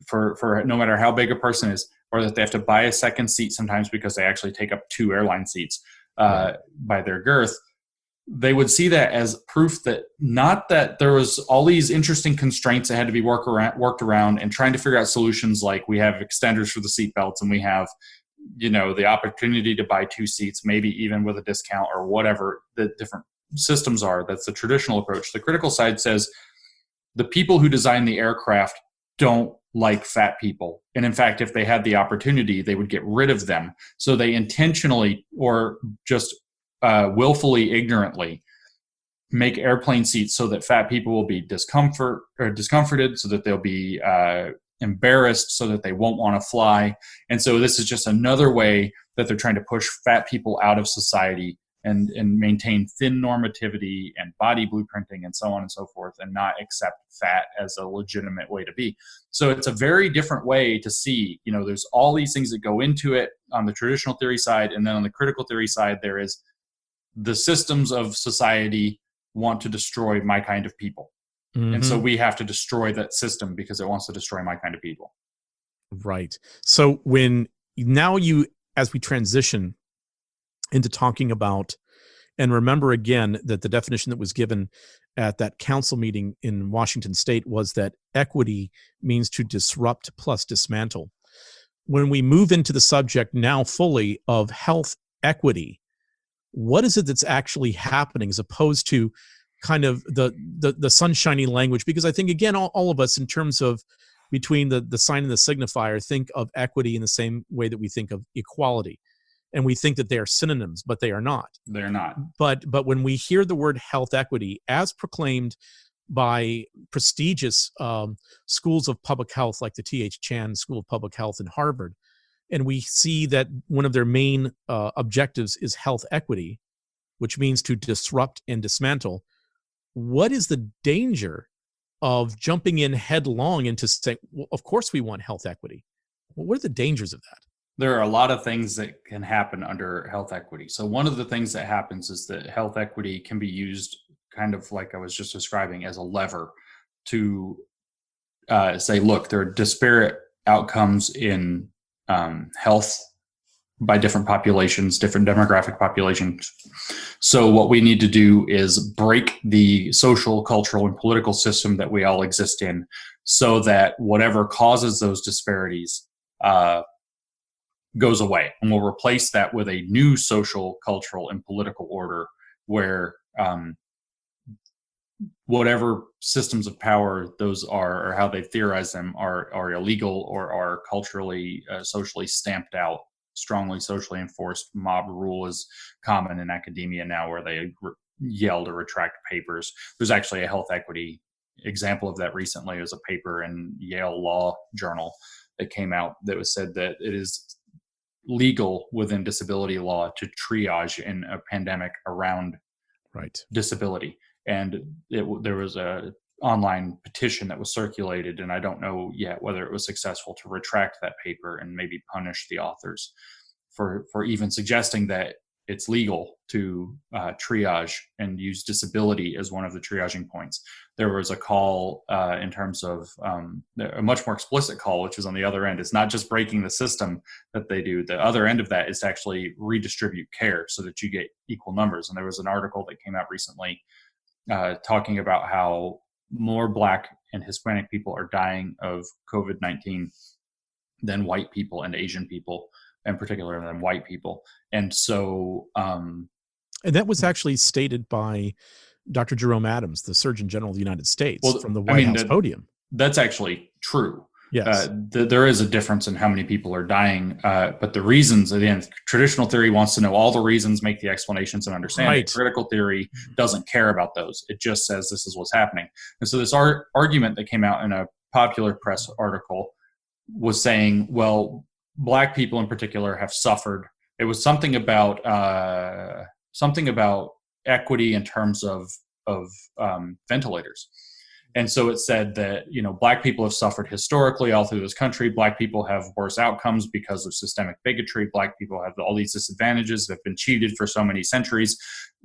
for no matter how big a person is, or that they have to buy a second seat sometimes because they actually take up 2 airline seats by their girth. They would see that as proof that not that there was all these interesting constraints that had to be worked around, and trying to figure out solutions like we have extenders for the seat belts, and we have the opportunity to buy 2 seats, maybe even with a discount or whatever the different systems are. That's the traditional approach. The critical side says the people who design the aircraft don't like fat people. And in fact, if they had the opportunity, they would get rid of them. So they intentionally or just willfully, ignorantly make airplane seats so that fat people will be discomforted, so that they'll be embarrassed, so that they won't want to fly. And so this is just another way that they're trying to push fat people out of society and maintain thin normativity and body blueprinting and so on and so forth, and not accept fat as a legitimate way to be. So it's a very different way to see, there's all these things that go into it on the traditional theory side. And then on the critical theory side, there is the systems of society want to destroy my kind of people. Mm-hmm. And so we have to destroy that system because it wants to destroy my kind of people. Right. So when now you, as we transition into talking about, and remember again that the definition that was given at that council meeting in Washington State was that equity means to disrupt plus dismantle. When we move into the subject now fully of health equity, what is it that's actually happening as opposed to kind of the sunshiny language? Because I think, again, all of us, in terms of between the sign and the signifier, think of equity in the same way that we think of equality. And we think that they are synonyms, but they are not. They're not. But when we hear the word health equity as proclaimed by prestigious schools of public health like the T.H. Chan School of Public Health in Harvard, and we see that one of their main objectives is health equity, which means to disrupt and dismantle, what is the danger of jumping in headlong into saying, well, of course we want health equity? Well, what are the dangers of that? There are a lot of things that can happen under health equity. So one of the things that happens is that health equity can be used kind of like I was just describing as a lever to say, look, there are disparate outcomes in health by different populations, different demographic populations. So what we need to do is break the social, cultural, and political system that we all exist in so that whatever causes those disparities goes away. And we'll replace that with a new social, cultural, and political order where whatever systems of power those are, or how they theorize them, are illegal or are culturally, socially stamped out. Strongly socially enforced mob rule is common in academia now, where they yell to retract papers. There's actually a health equity example of that recently. It was a paper in Yale Law Journal that came out that was said that it is legal within disability law to triage in a pandemic around disability. And there was a online petition that was circulated, and I don't know yet whether it was successful to retract that paper and maybe punish the authors for even suggesting that it's legal to triage and use disability as one of the triaging points. There was a call in terms of a much more explicit call, which is on the other end. It's not just breaking the system that they do. The other end of that is to actually redistribute care so that you get equal numbers. And there was an article that came out recently talking about how more Black and Hispanic people are dying of COVID-19 than white people and Asian people, in particular than white people. And so... and that was actually stated by Dr. Jerome Adams, the Surgeon General of the United States, from the White House podium. That's actually true. Yes. There is a difference in how many people are dying, but the reasons, again, traditional theory wants to know all the reasons, make the explanations, and understand it. Critical theory doesn't care about those. It just says this is what's happening. And so this argument that came out in a popular press article was saying, well, Black people in particular have suffered. It was something about equity in terms of ventilators. And so it said that, Black people have suffered historically all through this country. Black people have worse outcomes because of systemic bigotry. Black people have all these disadvantages that have been cheated for so many centuries,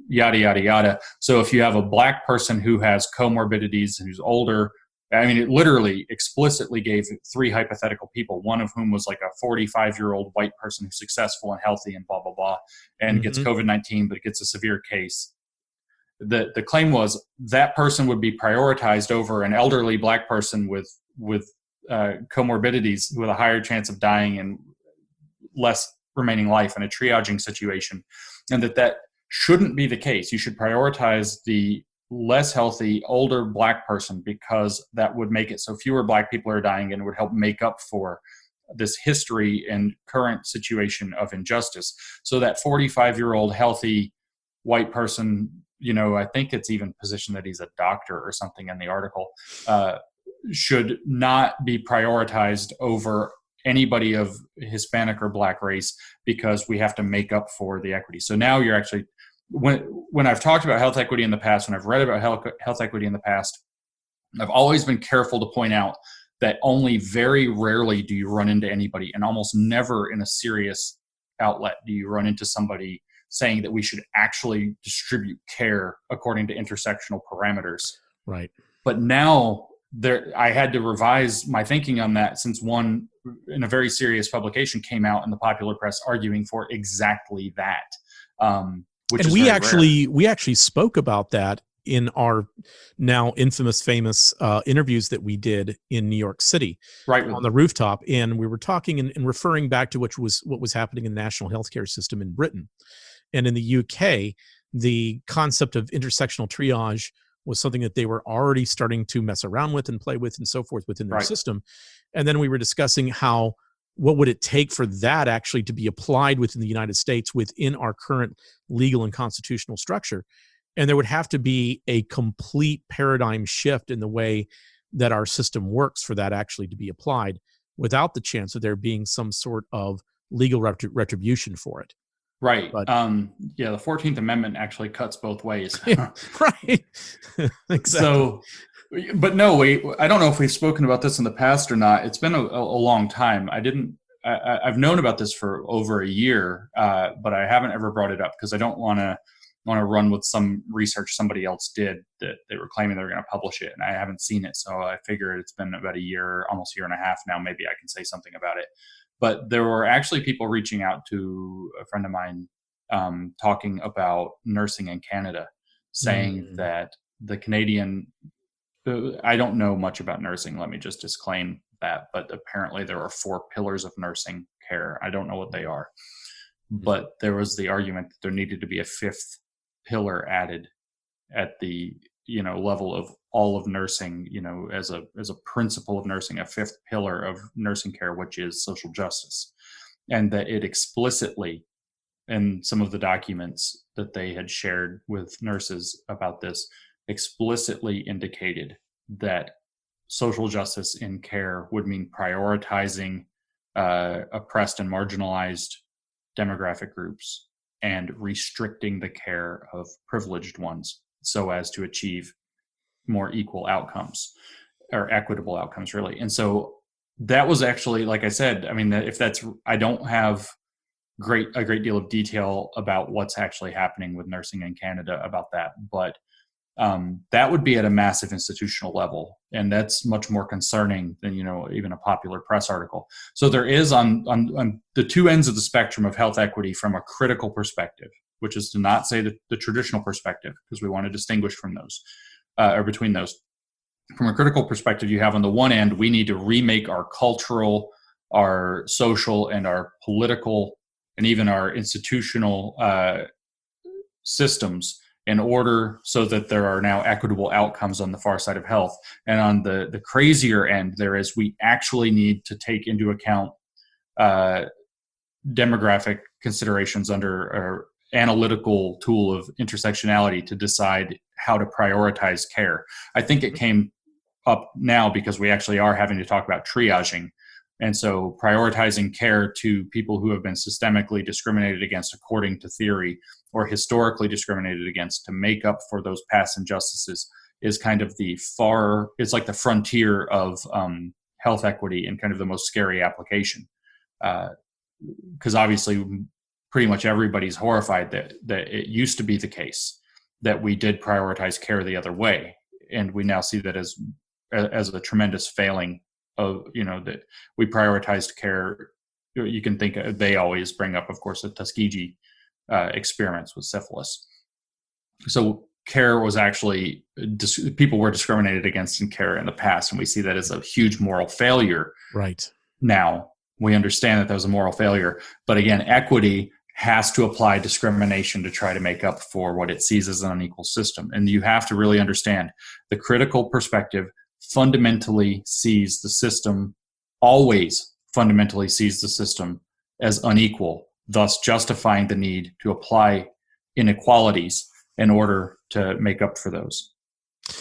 yada, yada, yada. So if you have a Black person who has comorbidities and who's older, it literally explicitly gave 3 hypothetical people, one of whom was like a 45-year-old white person who's successful and healthy and blah, blah, blah, and gets COVID-19, but gets a severe case. The claim was that person would be prioritized over an elderly Black person with comorbidities with a higher chance of dying and less remaining life in a triaging situation, and that shouldn't be the case. You should prioritize the less healthy, older Black person because that would make it so fewer Black people are dying and would help make up for this history and current situation of injustice. So that 45-year-old healthy white person, I think it's even positioned that he's a doctor or something in the article, should not be prioritized over anybody of Hispanic or Black race because we have to make up for the equity. So now you're actually, when I've talked about health equity in the past, when I've read about health equity in the past, I've always been careful to point out that only very rarely do you run into anybody, and almost never in a serious outlet do you run into somebody saying that we should actually distribute care according to intersectional parameters. Right. But now I had to revise my thinking on that, since one, in a very serious publication, came out in the popular press arguing for exactly that. Which and is we rare. actually spoke about that in our now infamous, famous interviews that we did in New York City, right, on the rooftop. And we were talking and referring back to what was happening in the national healthcare system in Britain. And in the UK, the concept of intersectional triage was something that they were already starting to mess around with and play with and so forth within their right. system. And then we were discussing what would it take for that actually to be applied within the United States within our current legal and constitutional structure. And there would have to be a complete paradigm shift in the way that our system works for that actually to be applied, without the chance of there being some sort of legal retribution for it. Right. But, yeah, the 14th Amendment actually cuts both ways. yeah, right. Exactly. So, but no, I don't know if we've spoken about this in the past or not. It's been a long time. I've known about this for over a year, but I haven't ever brought it up because I don't want to run with some research somebody else did that they were claiming they were going to publish it, and I haven't seen it. So I figured it's been about a year, almost a year and a half now. Maybe I can say something about it. But there were actually people reaching out to a friend of mine, talking about nursing in Canada, saying that the Canadian, I don't know much about nursing, let me just disclaim that, but apparently there are 4 pillars of nursing care. I don't know what they are, but there was the argument that there needed to be a 5th pillar added at the level of all of nursing, as a principle of nursing, a 5th pillar of nursing care, which is social justice. And that it explicitly, in some of the documents that they had shared with nurses about this, explicitly indicated that social justice in care would mean prioritizing oppressed and marginalized demographic groups and restricting the care of privileged ones so as to achieve more equal outcomes, or equitable outcomes, really. And so that was actually, like I said, I mean, I don't have a great deal of detail about what's actually happening with nursing in Canada about that, but that would be at a massive institutional level, and that's much more concerning than even a popular press article. So there is on the two ends of the spectrum of health equity from a critical perspective, which is to not say the traditional perspective, because we want to distinguish from those or between those. From a critical perspective, you have on the one end, we need to remake our cultural, our social, and our political, and even our institutional systems in order so that there are now equitable outcomes on the far side of health. And on the crazier end, we actually need to take into account demographic considerations under our analytical tool of intersectionality to decide how to prioritize care. I think it came up now because we actually are having to talk about triaging. And so prioritizing care to people who have been systemically discriminated against according to theory, or historically discriminated against to make up for those past injustices, is kind of it's like the frontier of health equity and kind of the most scary application. Because obviously pretty much everybody's horrified that it used to be the case that we did prioritize care the other way. And we now see that as a tremendous failing of, that we prioritized care. You can think they always bring up, of course, the Tuskegee experiments with syphilis. So care was actually, people were discriminated against in care in the past, and we see that as a huge moral failure. Right. Now, we understand that was a moral failure, but again, equity has to apply discrimination to try to make up for what it sees as an unequal system. And you have to really understand the critical perspective fundamentally sees the system, always fundamentally sees the system as unequal, thus justifying the need to apply inequalities in order to make up for those.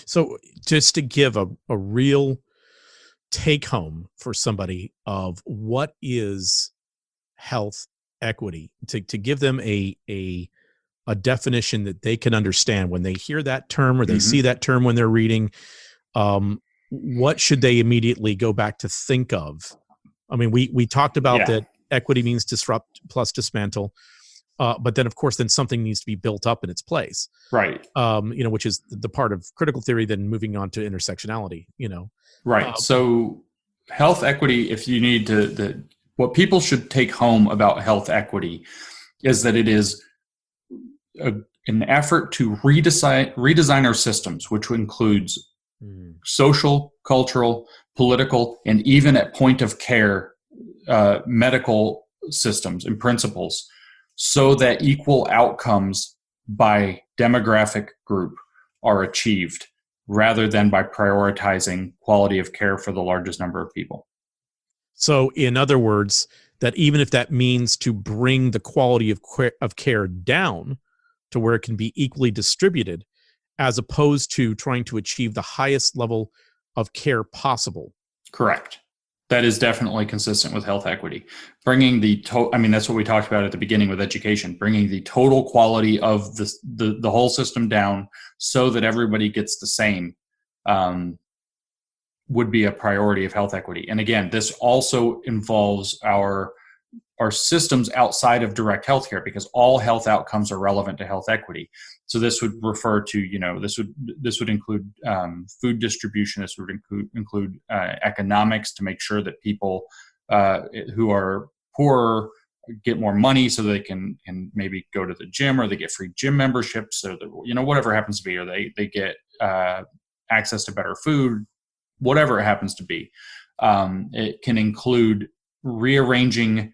So just to give a real take home for somebody of what is health equity, to give them a definition that they can understand when they hear that term or they see that term when they're reading, what should they immediately go back to think of? I mean, we talked about that equity means disrupt plus dismantle. But then, of course, then something needs to be built up in its place. Right. Which is the part of critical theory, then moving on to intersectionality, Right. So health equity, if you need to, what people should take home about health equity is that it is an effort to redesign our systems, which includes social, cultural, political, and even at point of care medical systems and principles, so that equal outcomes by demographic group are achieved, rather than by prioritizing quality of care for the largest number of people. So, in other words, that even if that means to bring the quality of care down to where it can be equally distributed, as opposed to trying to achieve the highest level of care possible. Correct. That is definitely consistent with health equity. Bringing the that's what we talked about at the beginning with education, bringing the total quality of the whole system down so that everybody gets the same would be a priority of health equity. And again, this also involves our systems outside of direct healthcare, because all health outcomes are relevant to health equity. So this would refer to, this would include food distribution. This would include economics, to make sure that people who are poor get more money so they can maybe go to the gym, or they get free gym memberships, or whatever happens to be, or they get access to better food, whatever it happens to be. It can include rearranging,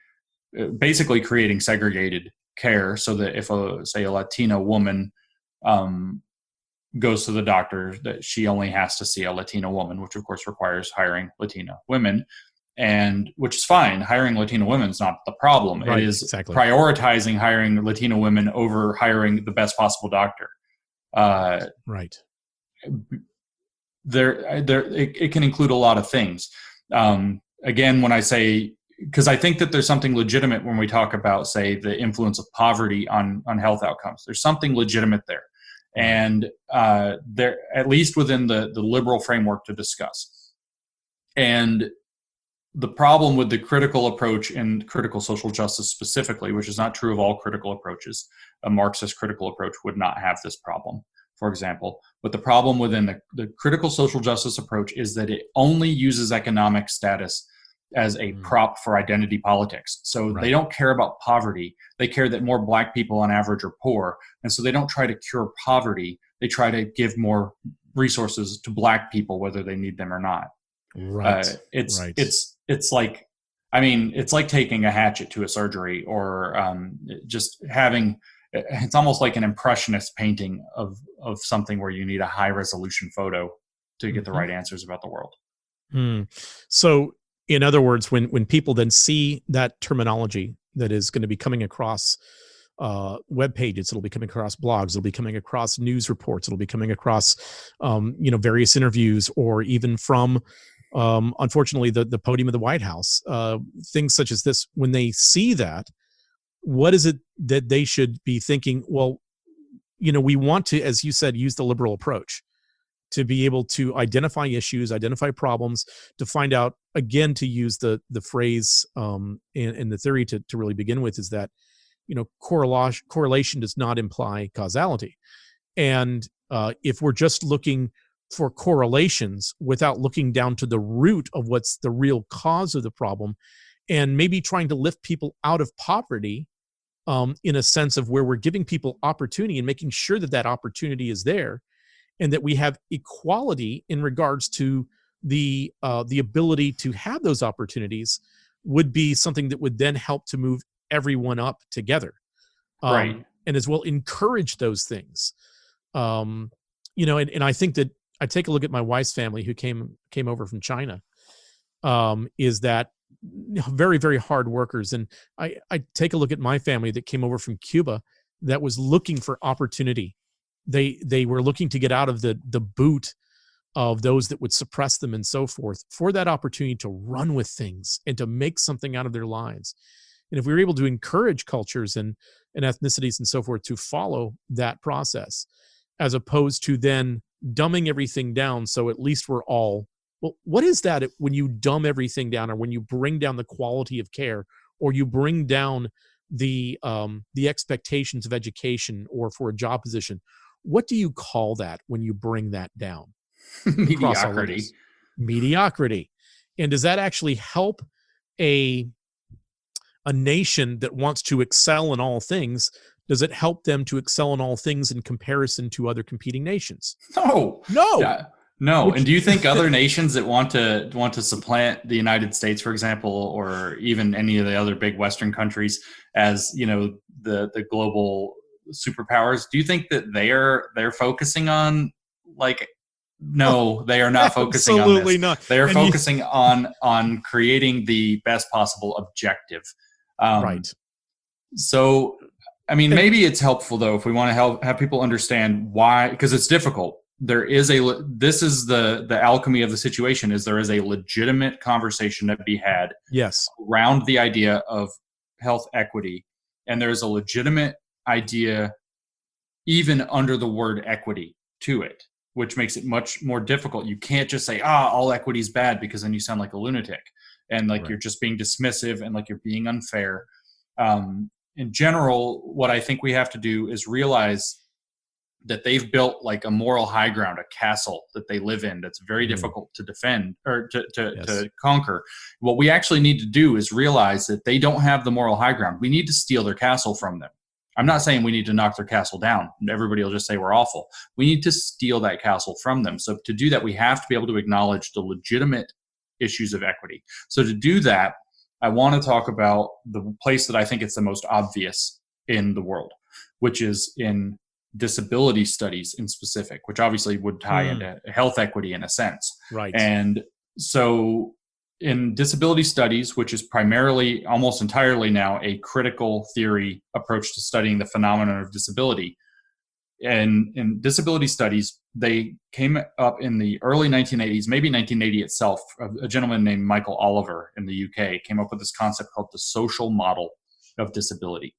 basically creating segregated care, so that if a Latina woman goes to the doctor, that she only has to see a Latina woman, which of course requires hiring Latina women, and which is fine. Hiring Latina women is not the problem. Right, it is exactly. Prioritizing hiring Latina women over hiring the best possible doctor. Right. It can include a lot of things. Again, when I say, because I think that there's something legitimate when we talk about, say, the influence of poverty on health outcomes. There's something legitimate there, and there, at least within the liberal framework, to discuss. And the problem with the critical approach and critical social justice specifically, which is not true of all critical approaches, a Marxist critical approach would not have this problem, for example. But the problem within the critical social justice approach is that it only uses economic status as a prop for identity politics. So they don't care about poverty. They care that more Black people on average are poor. And so they don't try to cure poverty. They try to give more resources to Black people, whether they need them or not. Right. It's like, it's like taking a hatchet to a surgery, or just having, it's almost like an impressionist painting of something where you need a high resolution photo to get the right answers about the world. So, in other words, when people then see that terminology that is going to be coming across web pages, it'll be coming across blogs, it'll be coming across news reports, it'll be coming across various interviews, or even from unfortunately the podium of the White House, things such as this. When they see that, what is it that they should be thinking? Well, we want to, as you said, use the liberal approach to be able to identify issues, identify problems, to find out, again, to use the phrase in the theory to really begin with, is that, correlation does not imply causality. And if we're just looking for correlations without looking down to the root of what's the real cause of the problem, and maybe trying to lift people out of poverty, in a sense of where we're giving people opportunity and making sure that that opportunity is there, and that we have equality in regards to the ability to have those opportunities, would be something that would then help to move everyone up together, Right. and as well encourage those things. And I think that I take a look at my wife's family, who came over from China, is that very, very hard workers. And I take a look at my family that came over from Cuba, that was looking for opportunity. They were looking to get out of the boot of those that would suppress them and so forth, for that opportunity to run with things and to make something out of their lives. And if we were able to encourage cultures and ethnicities and so forth to follow that process, as opposed to then dumbing everything down, so at least we're all, well, what is that when you dumb everything down, or when you bring down the quality of care, or you bring down the expectations of education or for a job position. What do you call that when you bring that down? Mediocrity. Mediocrity. And does that actually help a nation that wants to excel in all things? Does it help them to excel in all things in comparison to other competing nations? No. No. No. And do you think other nations that want to supplant the United States, for example, or even any of the other big Western countries as, the global superpowers, do you think that they're focusing on no, they are not focusing on this. Absolutely not. They are focusing on creating the best possible objective. Right. So, I mean, maybe it's helpful though if we want to have people understand why, because it's difficult. This is the alchemy of the situation. Is there is a legitimate conversation to be had, yes, around the idea of health equity, and there's a legitimate idea even under the word equity to it, which makes it much more difficult. You can't just say, all equity is bad, because then you sound like a lunatic and like you're just being dismissive and like you're being unfair. In general, what I think we have to do is realize that they've built like a moral high ground, a castle that they live in that's very difficult to defend or to conquer. What we actually need to do is realize that they don't have the moral high ground. We need to steal their castle from them. I'm not saying we need to knock their castle down. Everybody will just say we're awful. We need to steal that castle from them. So to do that, we have to be able to acknowledge the legitimate issues of equity. So to do that, I want to talk about the place that I think it's the most obvious in the world, which is in disability studies in specific, which obviously would tie into health equity in a sense. Right. And so in disability studies, which is primarily, almost entirely now, a critical theory approach to studying the phenomenon of disability, and in disability studies, they came up in the early 1980s, maybe 1980 itself. A gentleman named Michael Oliver in the UK came up with this concept called the social model of disability.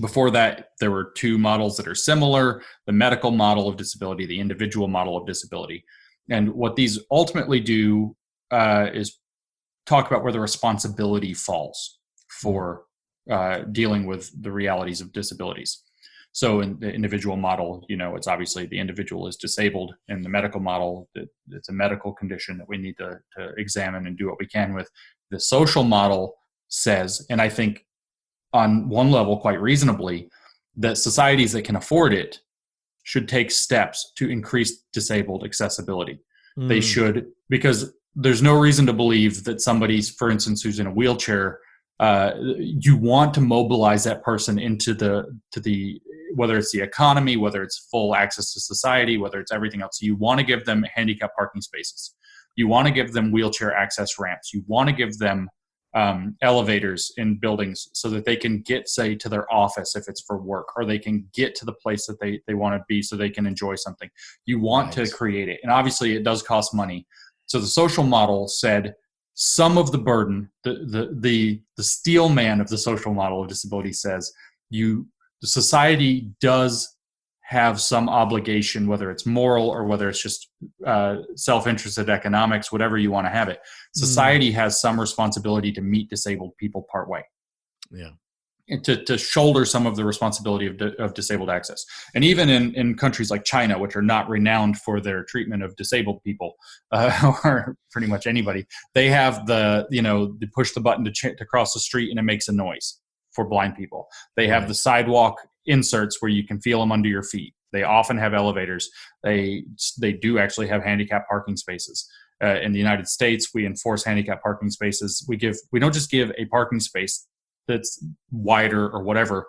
Before that, there were two models that are similar: the medical model of disability, the individual model of disability. And what these ultimately do is talk about where the responsibility falls for dealing with the realities of disabilities. So in the individual model, it's obviously the individual is disabled. In the medical model, it's a medical condition that we need to examine and do what we can with. The social model says, and I think on one level quite reasonably, that societies that can afford it should take steps to increase disabled accessibility. They should, because there's no reason to believe that somebody, for instance, who's in a wheelchair, you want to mobilize that person into the whether it's the economy, whether it's full access to society, whether it's everything else. You want to give them handicap parking spaces. You want to give them wheelchair access ramps. You want to give them elevators in buildings so that they can get, say, to their office if it's for work, or they can get to the place that they want to be so they can enjoy something. You want to create it. And obviously it does cost money. So the social model said some of the burden, the steel man of the social model of disability says the society does have some obligation, whether it's moral or whether it's just self-interested economics, whatever you want to have it. Society has some responsibility to meet disabled people partway. Yeah. And to shoulder some of the responsibility of disabled access. And even in countries like China, which are not renowned for their treatment of disabled people, or pretty much anybody, they have they push the button to cross the street and it makes a noise for blind people. They have the sidewalk inserts where you can feel them under your feet. They often have elevators. They do actually have handicap parking spaces. In the United States, we enforce handicap parking spaces. We don't just give a parking space that's wider or whatever.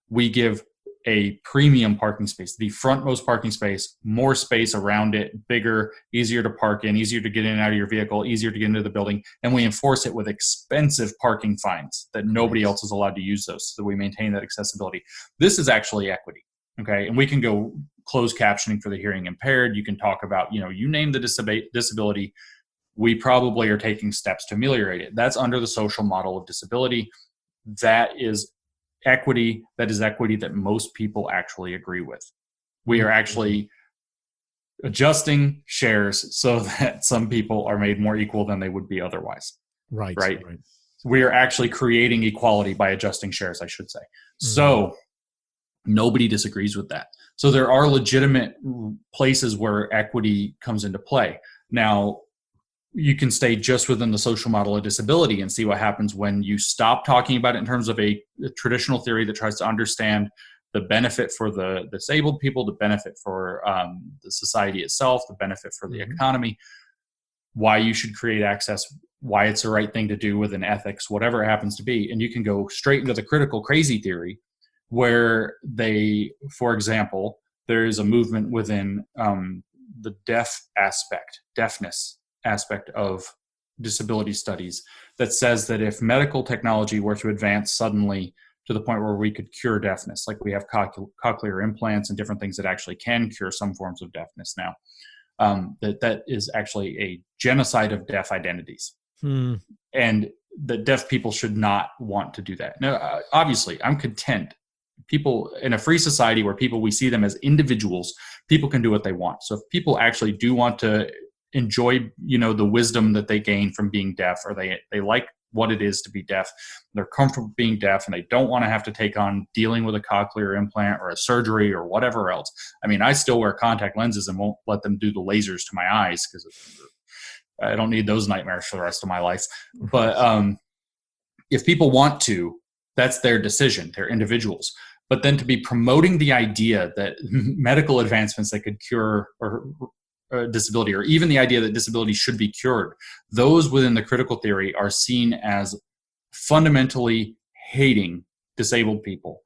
We give a premium parking space, the frontmost parking space, more space around it, bigger, easier to park in, easier to get in and out of your vehicle, easier to get into the building. And we enforce it with expensive parking fines that nobody else is allowed to use those, so that we maintain that accessibility. This is actually equity. Okay. And we can go closed captioning for the hearing impaired. You can talk about, you name the disability. We probably are taking steps to ameliorate it. That's under the social model of disability. That is equity. That is equity that most people actually agree with. We are actually adjusting shares so that some people are made more equal than they would be otherwise. Right. Right. We are actually creating equality by adjusting shares, I should say. So nobody disagrees with that. So there are legitimate places where equity comes into play. Now, you can stay just within the social model of disability and see what happens when you stop talking about it in terms of a traditional theory that tries to understand the benefit for the disabled people, the benefit for the society itself, the benefit for the economy, why you should create access, why it's the right thing to do within ethics, whatever it happens to be. And you can go straight into the critical crazy theory, where they, for example, there is a movement within the deafness aspect of disability studies that says that if medical technology were to advance suddenly to the point where we could cure deafness, like we have cochlear implants and different things that actually can cure some forms of deafness now, that is actually a genocide of deaf identities. And that deaf people should not want to do that. Now, obviously, I'm content. People in a free society where we see them as individuals, people can do what they want. So if people actually do want to enjoy, the wisdom that they gain from being deaf, or they like what it is to be deaf, they're comfortable being deaf, and they don't want to have to take on dealing with a cochlear implant or a surgery or whatever else. I mean, I still wear contact lenses and won't let them do the lasers to my eyes because I don't need those nightmares for the rest of my life. But if people want to, that's their decision. They're individuals. But then to be promoting the idea that medical advancements that could cure or disability, or even the idea that disability should be cured, those within the critical theory are seen as fundamentally hating disabled people.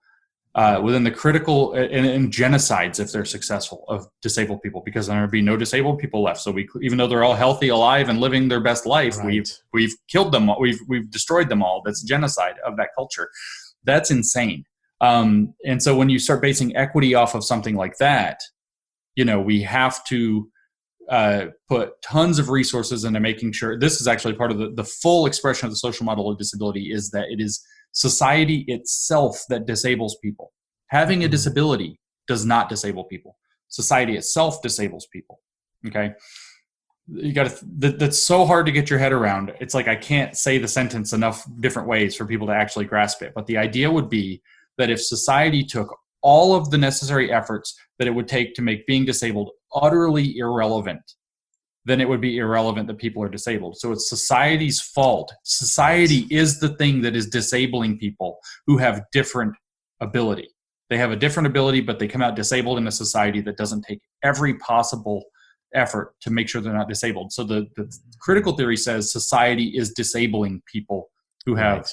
Within the critical and genocides, if they're successful, of disabled people, because then there would be no disabled people left. So even though they're all healthy, alive, and living their best life, we've killed them. We've destroyed them all. That's genocide of that culture. That's insane. And so when you start basing equity off of something like that, we have to put tons of resources into making sure this is actually part of the full expression of the social model of disability, is that it is society itself that disables people. Having a disability does not disable people. Society itself disables people. Okay. That's so hard to get your head around. It's like, I can't say the sentence enough different ways for people to actually grasp it. But the idea would be that if society took all of the necessary efforts that it would take to make being disabled utterly irrelevant, then it would be irrelevant that people are disabled. So it's society's fault. Society is the thing that is disabling people who have different ability. They have a different ability, but they come out disabled in a society that doesn't take every possible effort to make sure they're not disabled. So the critical theory says society is disabling people who have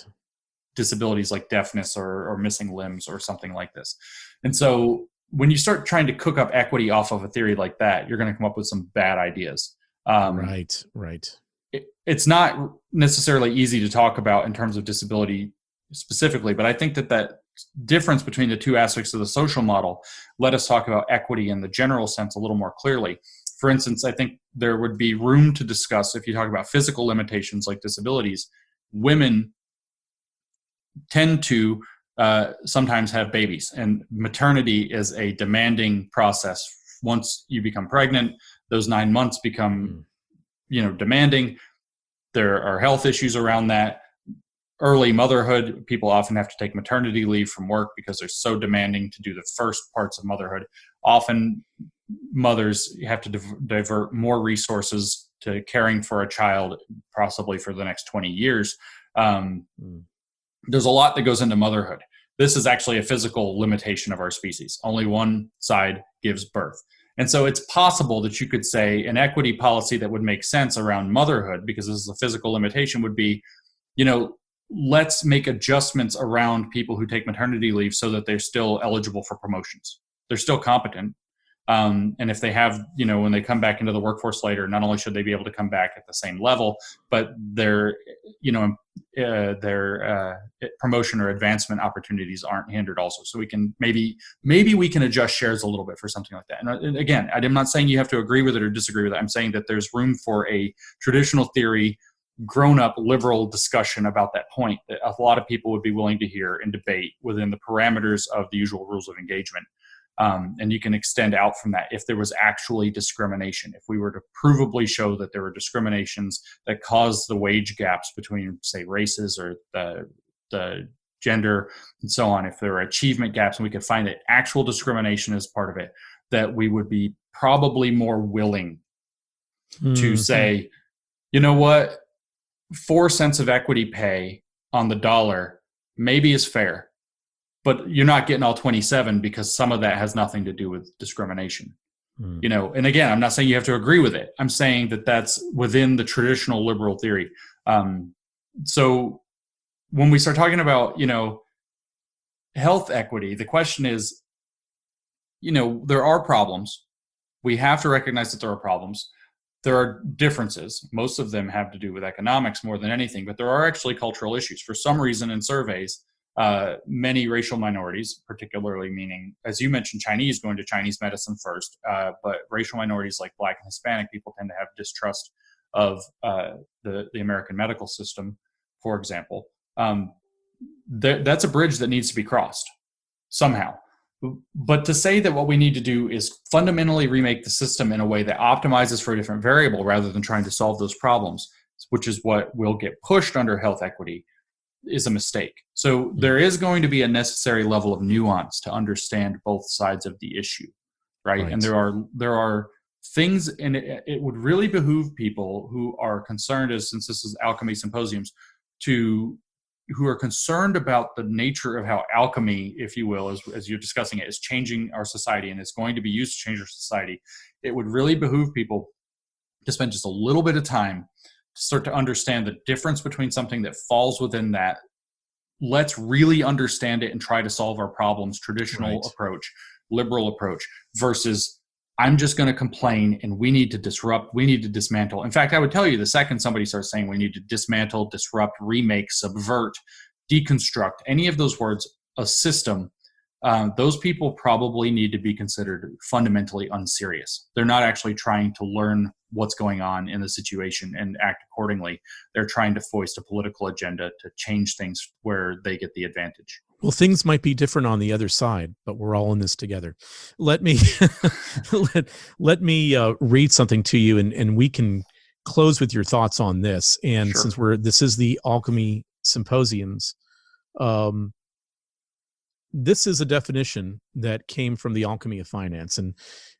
disabilities like deafness or missing limbs or something like this. And so when you start trying to cook up equity off of a theory like that, you're going to come up with some bad ideas. Right. It's not necessarily easy to talk about in terms of disability specifically, but I think that difference between the two aspects of the social model let us talk about equity in the general sense a little more clearly. For instance, I think there would be room to discuss, if you talk about physical limitations like disabilities, women tend to sometimes have babies, and maternity is a demanding process. Once you become pregnant, those 9 months become, demanding. There are health issues around that. Early motherhood, people often have to take maternity leave from work because they're so demanding to do the first parts of motherhood. Often mothers have to divert more resources to caring for a child, possibly for the next 20 years. There's a lot that goes into motherhood. This is actually a physical limitation of our species. Only one side gives birth. And so it's possible that you could say an equity policy that would make sense around motherhood, because this is a physical limitation, would be, let's make adjustments around people who take maternity leave so that they're still eligible for promotions. They're still competent. And if they have, when they come back into the workforce later, not only should they be able to come back at the same level, but their promotion or advancement opportunities aren't hindered also. So we can maybe we can adjust shares a little bit for something like that. And again, I'm not saying you have to agree with it or disagree with it. I'm saying that there's room for a traditional theory, grown-up liberal discussion about that point that a lot of people would be willing to hear and debate within the parameters of the usual rules of engagement. And you can extend out from that if there was actually discrimination. If we were to provably show that there were discriminations that caused the wage gaps between, say, races or the gender and so on, if there were achievement gaps and we could find that actual discrimination is part of it, that we would be probably more willing to say, you know what, 4 cents of equity pay on the dollar maybe is fair, but you're not getting all 27 because some of that has nothing to do with discrimination. You know, and again, I'm not saying you have to agree with it. I'm saying that that's within the traditional liberal theory. So when we start talking about, you know, health equity, the question is, you know, there are problems. We have to recognize that there are problems. There are differences. Most of them have to do with economics more than anything, but there are actually cultural issues. For some reason in surveys, many racial minorities, particularly meaning, as you mentioned, Chinese, going to Chinese medicine first, but racial minorities like Black and Hispanic people tend to have distrust of the American medical system, for example. That's a bridge that needs to be crossed somehow. But to say that what we need to do is fundamentally remake the system in a way that optimizes for a different variable rather than trying to solve those problems, which is what will get pushed under health equity, is a mistake. So there is going to be a necessary level of nuance to understand both sides of the issue, right? And there are things, and it would really behoove people who are concerned, since this is Alchemy Symposiums, who are concerned about the nature of how alchemy, if you will, as you're discussing it, is changing our society and is going to be used to change our society. It would really behoove people to spend just a little bit of time to start to understand the difference between something that falls within that. Let's really understand it and try to solve our problems, traditional approach, liberal approach, versus I'm just going to complain and we need to disrupt, we need to dismantle. In fact, I would tell you, the second somebody starts saying we need to dismantle, disrupt, remake, subvert, deconstruct, any of those words, a system, those people probably need to be considered fundamentally unserious. They're not actually trying to learn what's going on in the situation and act accordingly. They're trying to foist a political agenda to change things where they get the advantage. Well, things might be different on the other side, but we're all in this together. Let me let me read something to you, and we can close with your thoughts on this. And since this is the Alchemy Symposiums, this is a definition that came from the Alchemy of Finance, and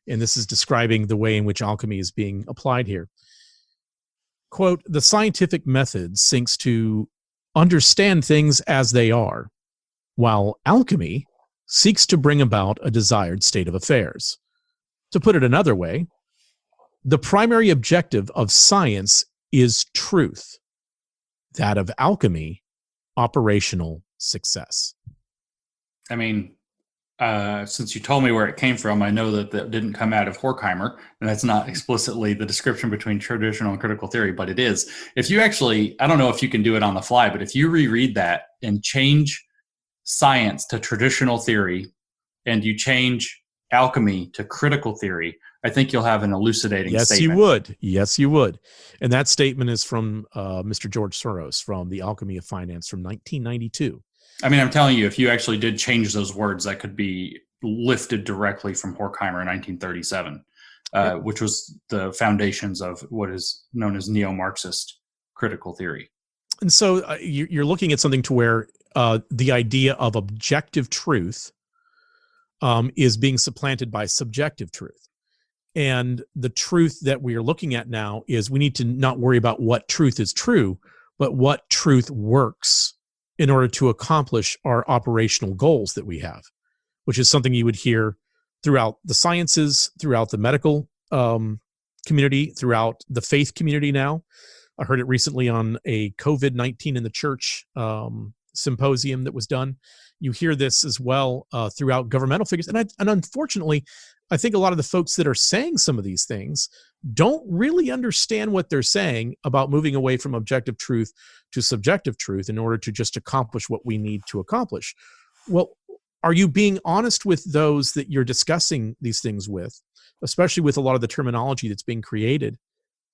this is describing the way in which alchemy is being applied here. Quote, "The scientific method seeks to understand things as they are, while alchemy seeks to bring about a desired state of affairs. To put it another way, the primary objective of science is truth, that of alchemy, operational success." I mean, since you told me where it came from, I know that didn't come out of Horkheimer, and that's not explicitly the description between traditional and critical theory, but it is. If you actually, I don't know if you can do it on the fly, but if you reread that and change science to traditional theory and you change alchemy to critical theory, I think you'll have an elucidating statement. Yes, you would. And that statement is from Mr. George Soros from the Alchemy of Finance from 1992. I mean, I'm telling you, if you actually did change those words, that could be lifted directly from Horkheimer in 1937, which was the foundations of what is known as neo-Marxist critical theory. And so you're looking at something to where the idea of objective truth is being supplanted by subjective truth. And the truth that we are looking at now is we need to not worry about what truth is true, but what truth works in order to accomplish our operational goals that we have, which is something you would hear throughout the sciences, throughout the medical community, throughout the faith community now. I heard it recently on a COVID-19 in the church symposium that was done. You hear this as well throughout governmental figures. And unfortunately, I think a lot of the folks that are saying some of these things don't really understand what they're saying about moving away from objective truth to subjective truth in order to just accomplish what we need to accomplish. Well, are you being honest with those that you're discussing these things with, especially with a lot of the terminology that's being created,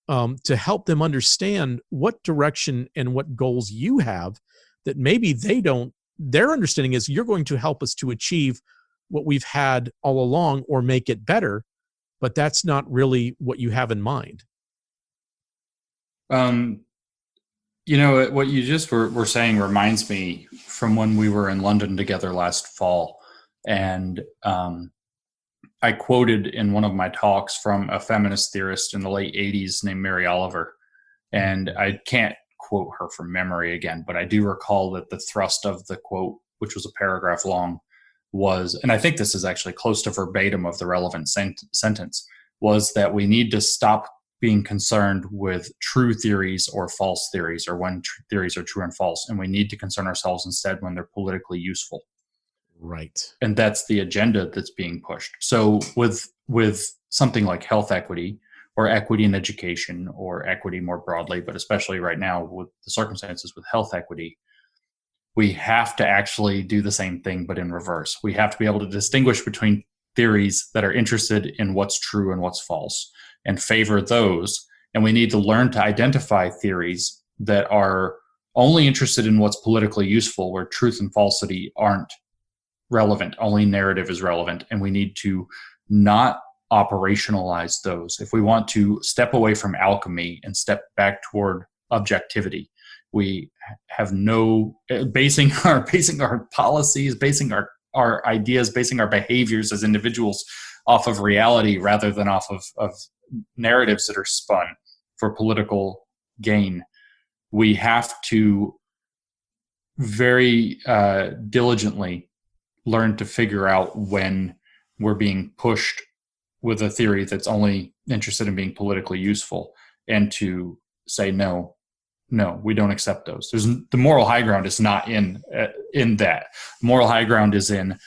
to help them understand what direction and what goals you have that maybe they don't? Their understanding is you're going to help us to achieve what we've had all along or make it better, but that's not really what you have in mind. What you just were saying reminds me from when we were in London together last fall. And I quoted in one of my talks from a feminist theorist in the late 80s named Mary Oliver. And I can't quote her from memory again, but I do recall that the thrust of the quote, which was a paragraph long, was, and I think this is actually close to verbatim of the relevant sentence, was that we need to stop being concerned with true theories or false theories, or when theories are true and false, and we need to concern ourselves instead when they're politically useful. Right. And that's the agenda that's being pushed. So with something like health equity, or equity in education, or equity more broadly, but especially right now with the circumstances with health equity, we have to actually do the same thing, but in reverse. We have to be able to distinguish between theories that are interested in what's true and what's false and favor those. And we need to learn to identify theories that are only interested in what's politically useful, where truth and falsity aren't relevant, only narrative is relevant. And we need to not operationalize those. If we want to step away from alchemy and step back toward objectivity, we have no basing our policies, basing our ideas, basing our behaviors as individuals off of reality rather than off of narratives that are spun for political gain. We have to very diligently learn to figure out when we're being pushed with a theory that's only interested in being politically useful, and to say no, we don't accept those. The moral high ground is not in that. Moral high ground is in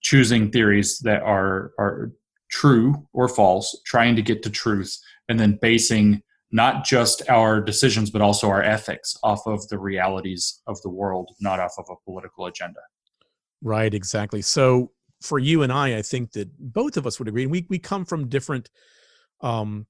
choosing theories that are true or false, trying to get to truth, and then basing not just our decisions but also our ethics off of the realities of the world, not off of a political agenda. Right, exactly. So for you and I think that both of us would agree. We come from different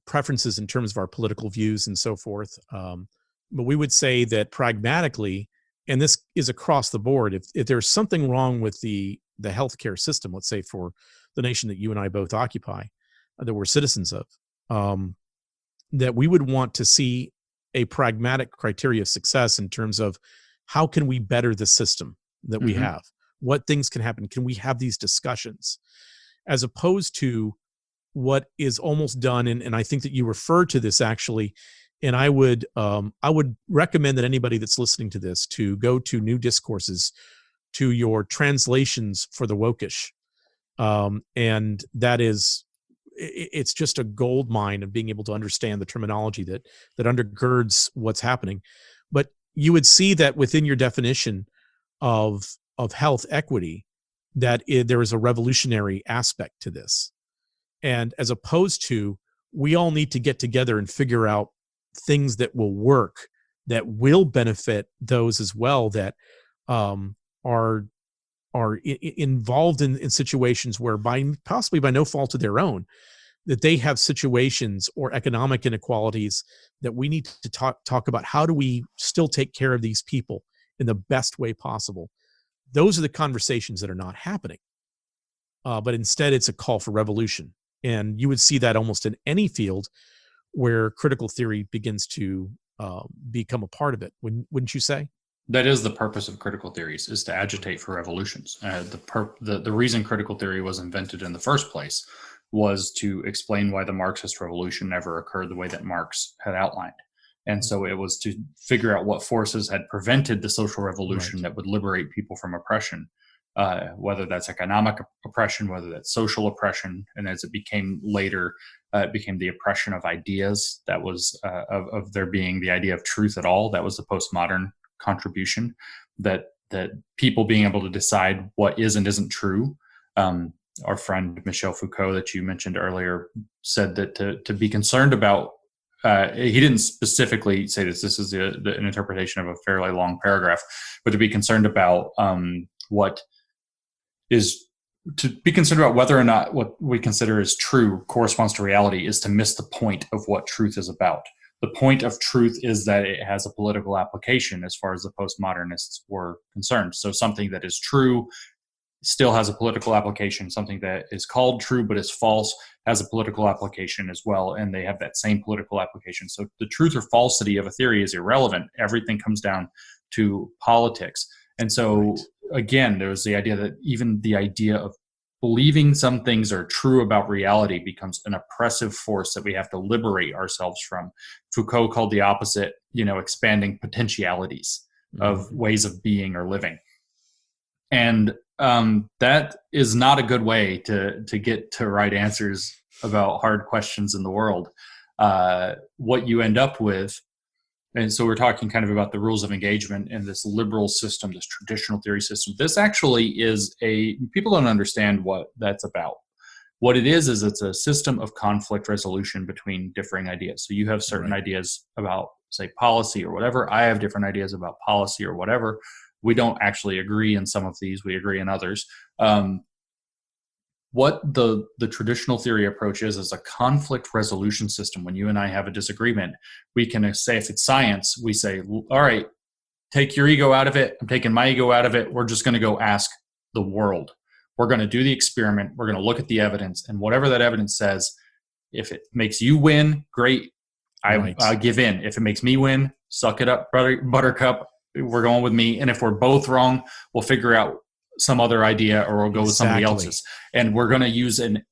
preferences in terms of our political views and so forth. But we would say that pragmatically, and this is across the board, if there's something wrong with the healthcare system, let's say for the nation that you and I both occupy, that we're citizens of, that we would want to see a pragmatic criteria of success in terms of how can we better the system that we have? What things can happen? Can we have these discussions? As opposed to what is almost done, and I think that you referred to this actually, and I would recommend that anybody that's listening to this to go to New Discourses, to your translations for the wokish, and that is, it's just a gold mine of being able to understand the terminology that undergirds what's happening. But you would see that within your definition of health equity, that there is a revolutionary aspect to this. And as opposed to, we all need to get together and figure out things that will work, that will benefit those as well that are involved in situations where possibly by no fault of their own, that they have situations or economic inequalities that we need to talk about. How do we still take care of these people in the best way possible? Those are the conversations that are not happening. But instead, it's a call for revolution. And you would see that almost in any field where critical theory begins to become a part of it. Wouldn't you say? That is the purpose of critical theories, is to agitate for revolutions. The reason critical theory was invented in the first place was to explain why the Marxist revolution never occurred the way that Marx had outlined. And so it was to figure out what forces had prevented the social revolution that would liberate people from oppression, whether that's economic oppression, whether that's social oppression. And as it became later, it became the oppression of ideas. That was of there being the idea of truth at all. That was the postmodern contribution, that people being able to decide what is and isn't true. Our friend Michel Foucault that you mentioned earlier said that to be concerned about, he didn't specifically say this is an interpretation of a fairly long paragraph, but to be concerned about to be concerned about whether or not what we consider as true corresponds to reality is to miss the point of what truth is about. The point of truth is that it has a political application as far as the postmodernists were concerned. So something that is true still has a political application. Something that is called true but is false has a political application as well, and they have that same political application. So the truth or falsity of a theory is irrelevant. Everything comes down to politics. And so, again, there's the idea that even the idea of believing some things are true about reality becomes an oppressive force that we have to liberate ourselves from. Foucault called the opposite, expanding potentialities of ways of being or living. And that is not a good way to get to right answers about hard questions in the world. What you end up with, and so we're talking kind of about the rules of engagement in this liberal system, this traditional theory system. This actually is people don't understand what that's about. What it is it's a system of conflict resolution between differing ideas. So you have certain ideas about, say, policy or whatever. I have different ideas about policy or whatever. We don't actually agree in some of these. We agree in others. What the traditional theory approach is a conflict resolution system. When you and I have a disagreement, we can say, if it's science, we say, all right, take your ego out of it. I'm taking my ego out of it. We're just going to go ask the world. We're going to do the experiment. We're going to look at the evidence. And whatever that evidence says, if it makes you win, great. I give in. If it makes me win, suck it up, buttercup. We're going with me. And if we're both wrong, we'll figure out some other idea, or we'll go with somebody else's. And we're going to use an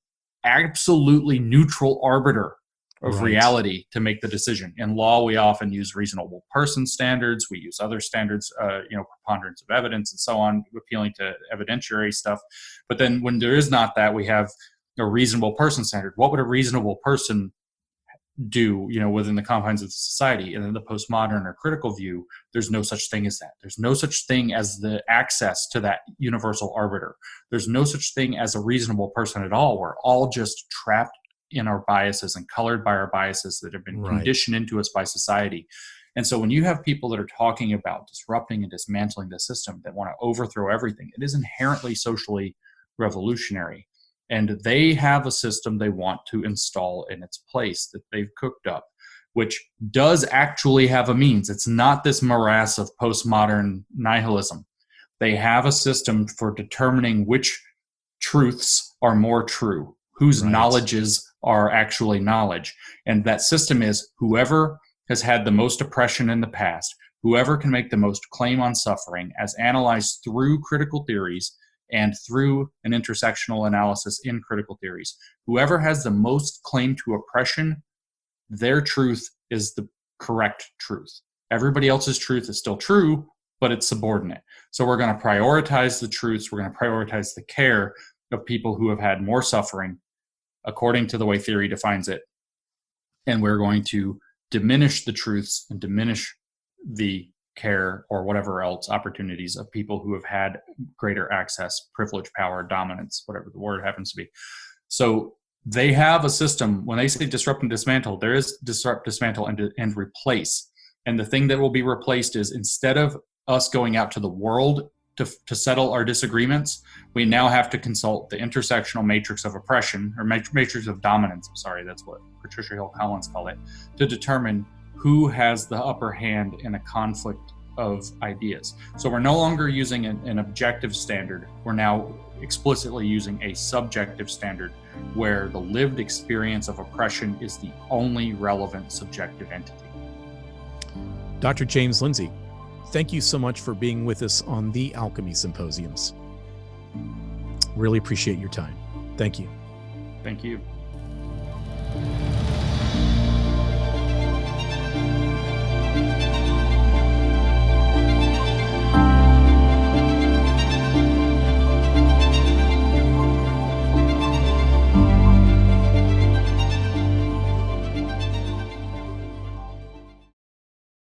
absolutely neutral arbiter of reality to make the decision. In law, we often use reasonable person standards. We use other standards, preponderance of evidence and so on, appealing to evidentiary stuff. But then when there is not that, we have a reasonable person standard. What would a reasonable person do, within the confines of society? And in the postmodern or critical view, there's no such thing as that. There's no such thing as the access to that universal arbiter. There's no such thing as a reasonable person at all. We're all just trapped in our biases and colored by our biases that have been conditioned into us by society. And so when you have people that are talking about disrupting and dismantling the system, that want to overthrow everything, it is inherently socially revolutionary. And they have a system they want to install in its place that they've cooked up, which does actually have a means. It's not this morass of postmodern nihilism. They have a system for determining which truths are more true, whose knowledges are actually knowledge. And that system is whoever has had the most oppression in the past, whoever can make the most claim on suffering, as analyzed through critical theories and through an intersectional analysis in critical theories. Whoever has the most claim to oppression, their truth is the correct truth. Everybody else's truth is still true, but it's subordinate. So we're going to prioritize the truths. We're going to prioritize the care of people who have had more suffering according to the way theory defines it. And we're going to diminish the truths and diminish the care or whatever else opportunities of people who have had greater access, privilege, power, dominance, whatever the word happens to be. So they have a system. When they say disrupt and dismantle, there is disrupt, dismantle, and replace. And the thing that will be replaced is, instead of us going out to the world to settle our disagreements, we now have to consult the intersectional matrix of oppression, or matrix of dominance. I'm sorry, that's what Patricia Hill Collins called it, to determine who has the upper hand in a conflict of ideas. So we're no longer using an objective standard. We're now explicitly using a subjective standard, where the lived experience of oppression is the only relevant subjective entity. Dr. James Lindsay, thank you so much for being with us on the Alchemy Symposiums. Really appreciate your time. Thank you. Thank you.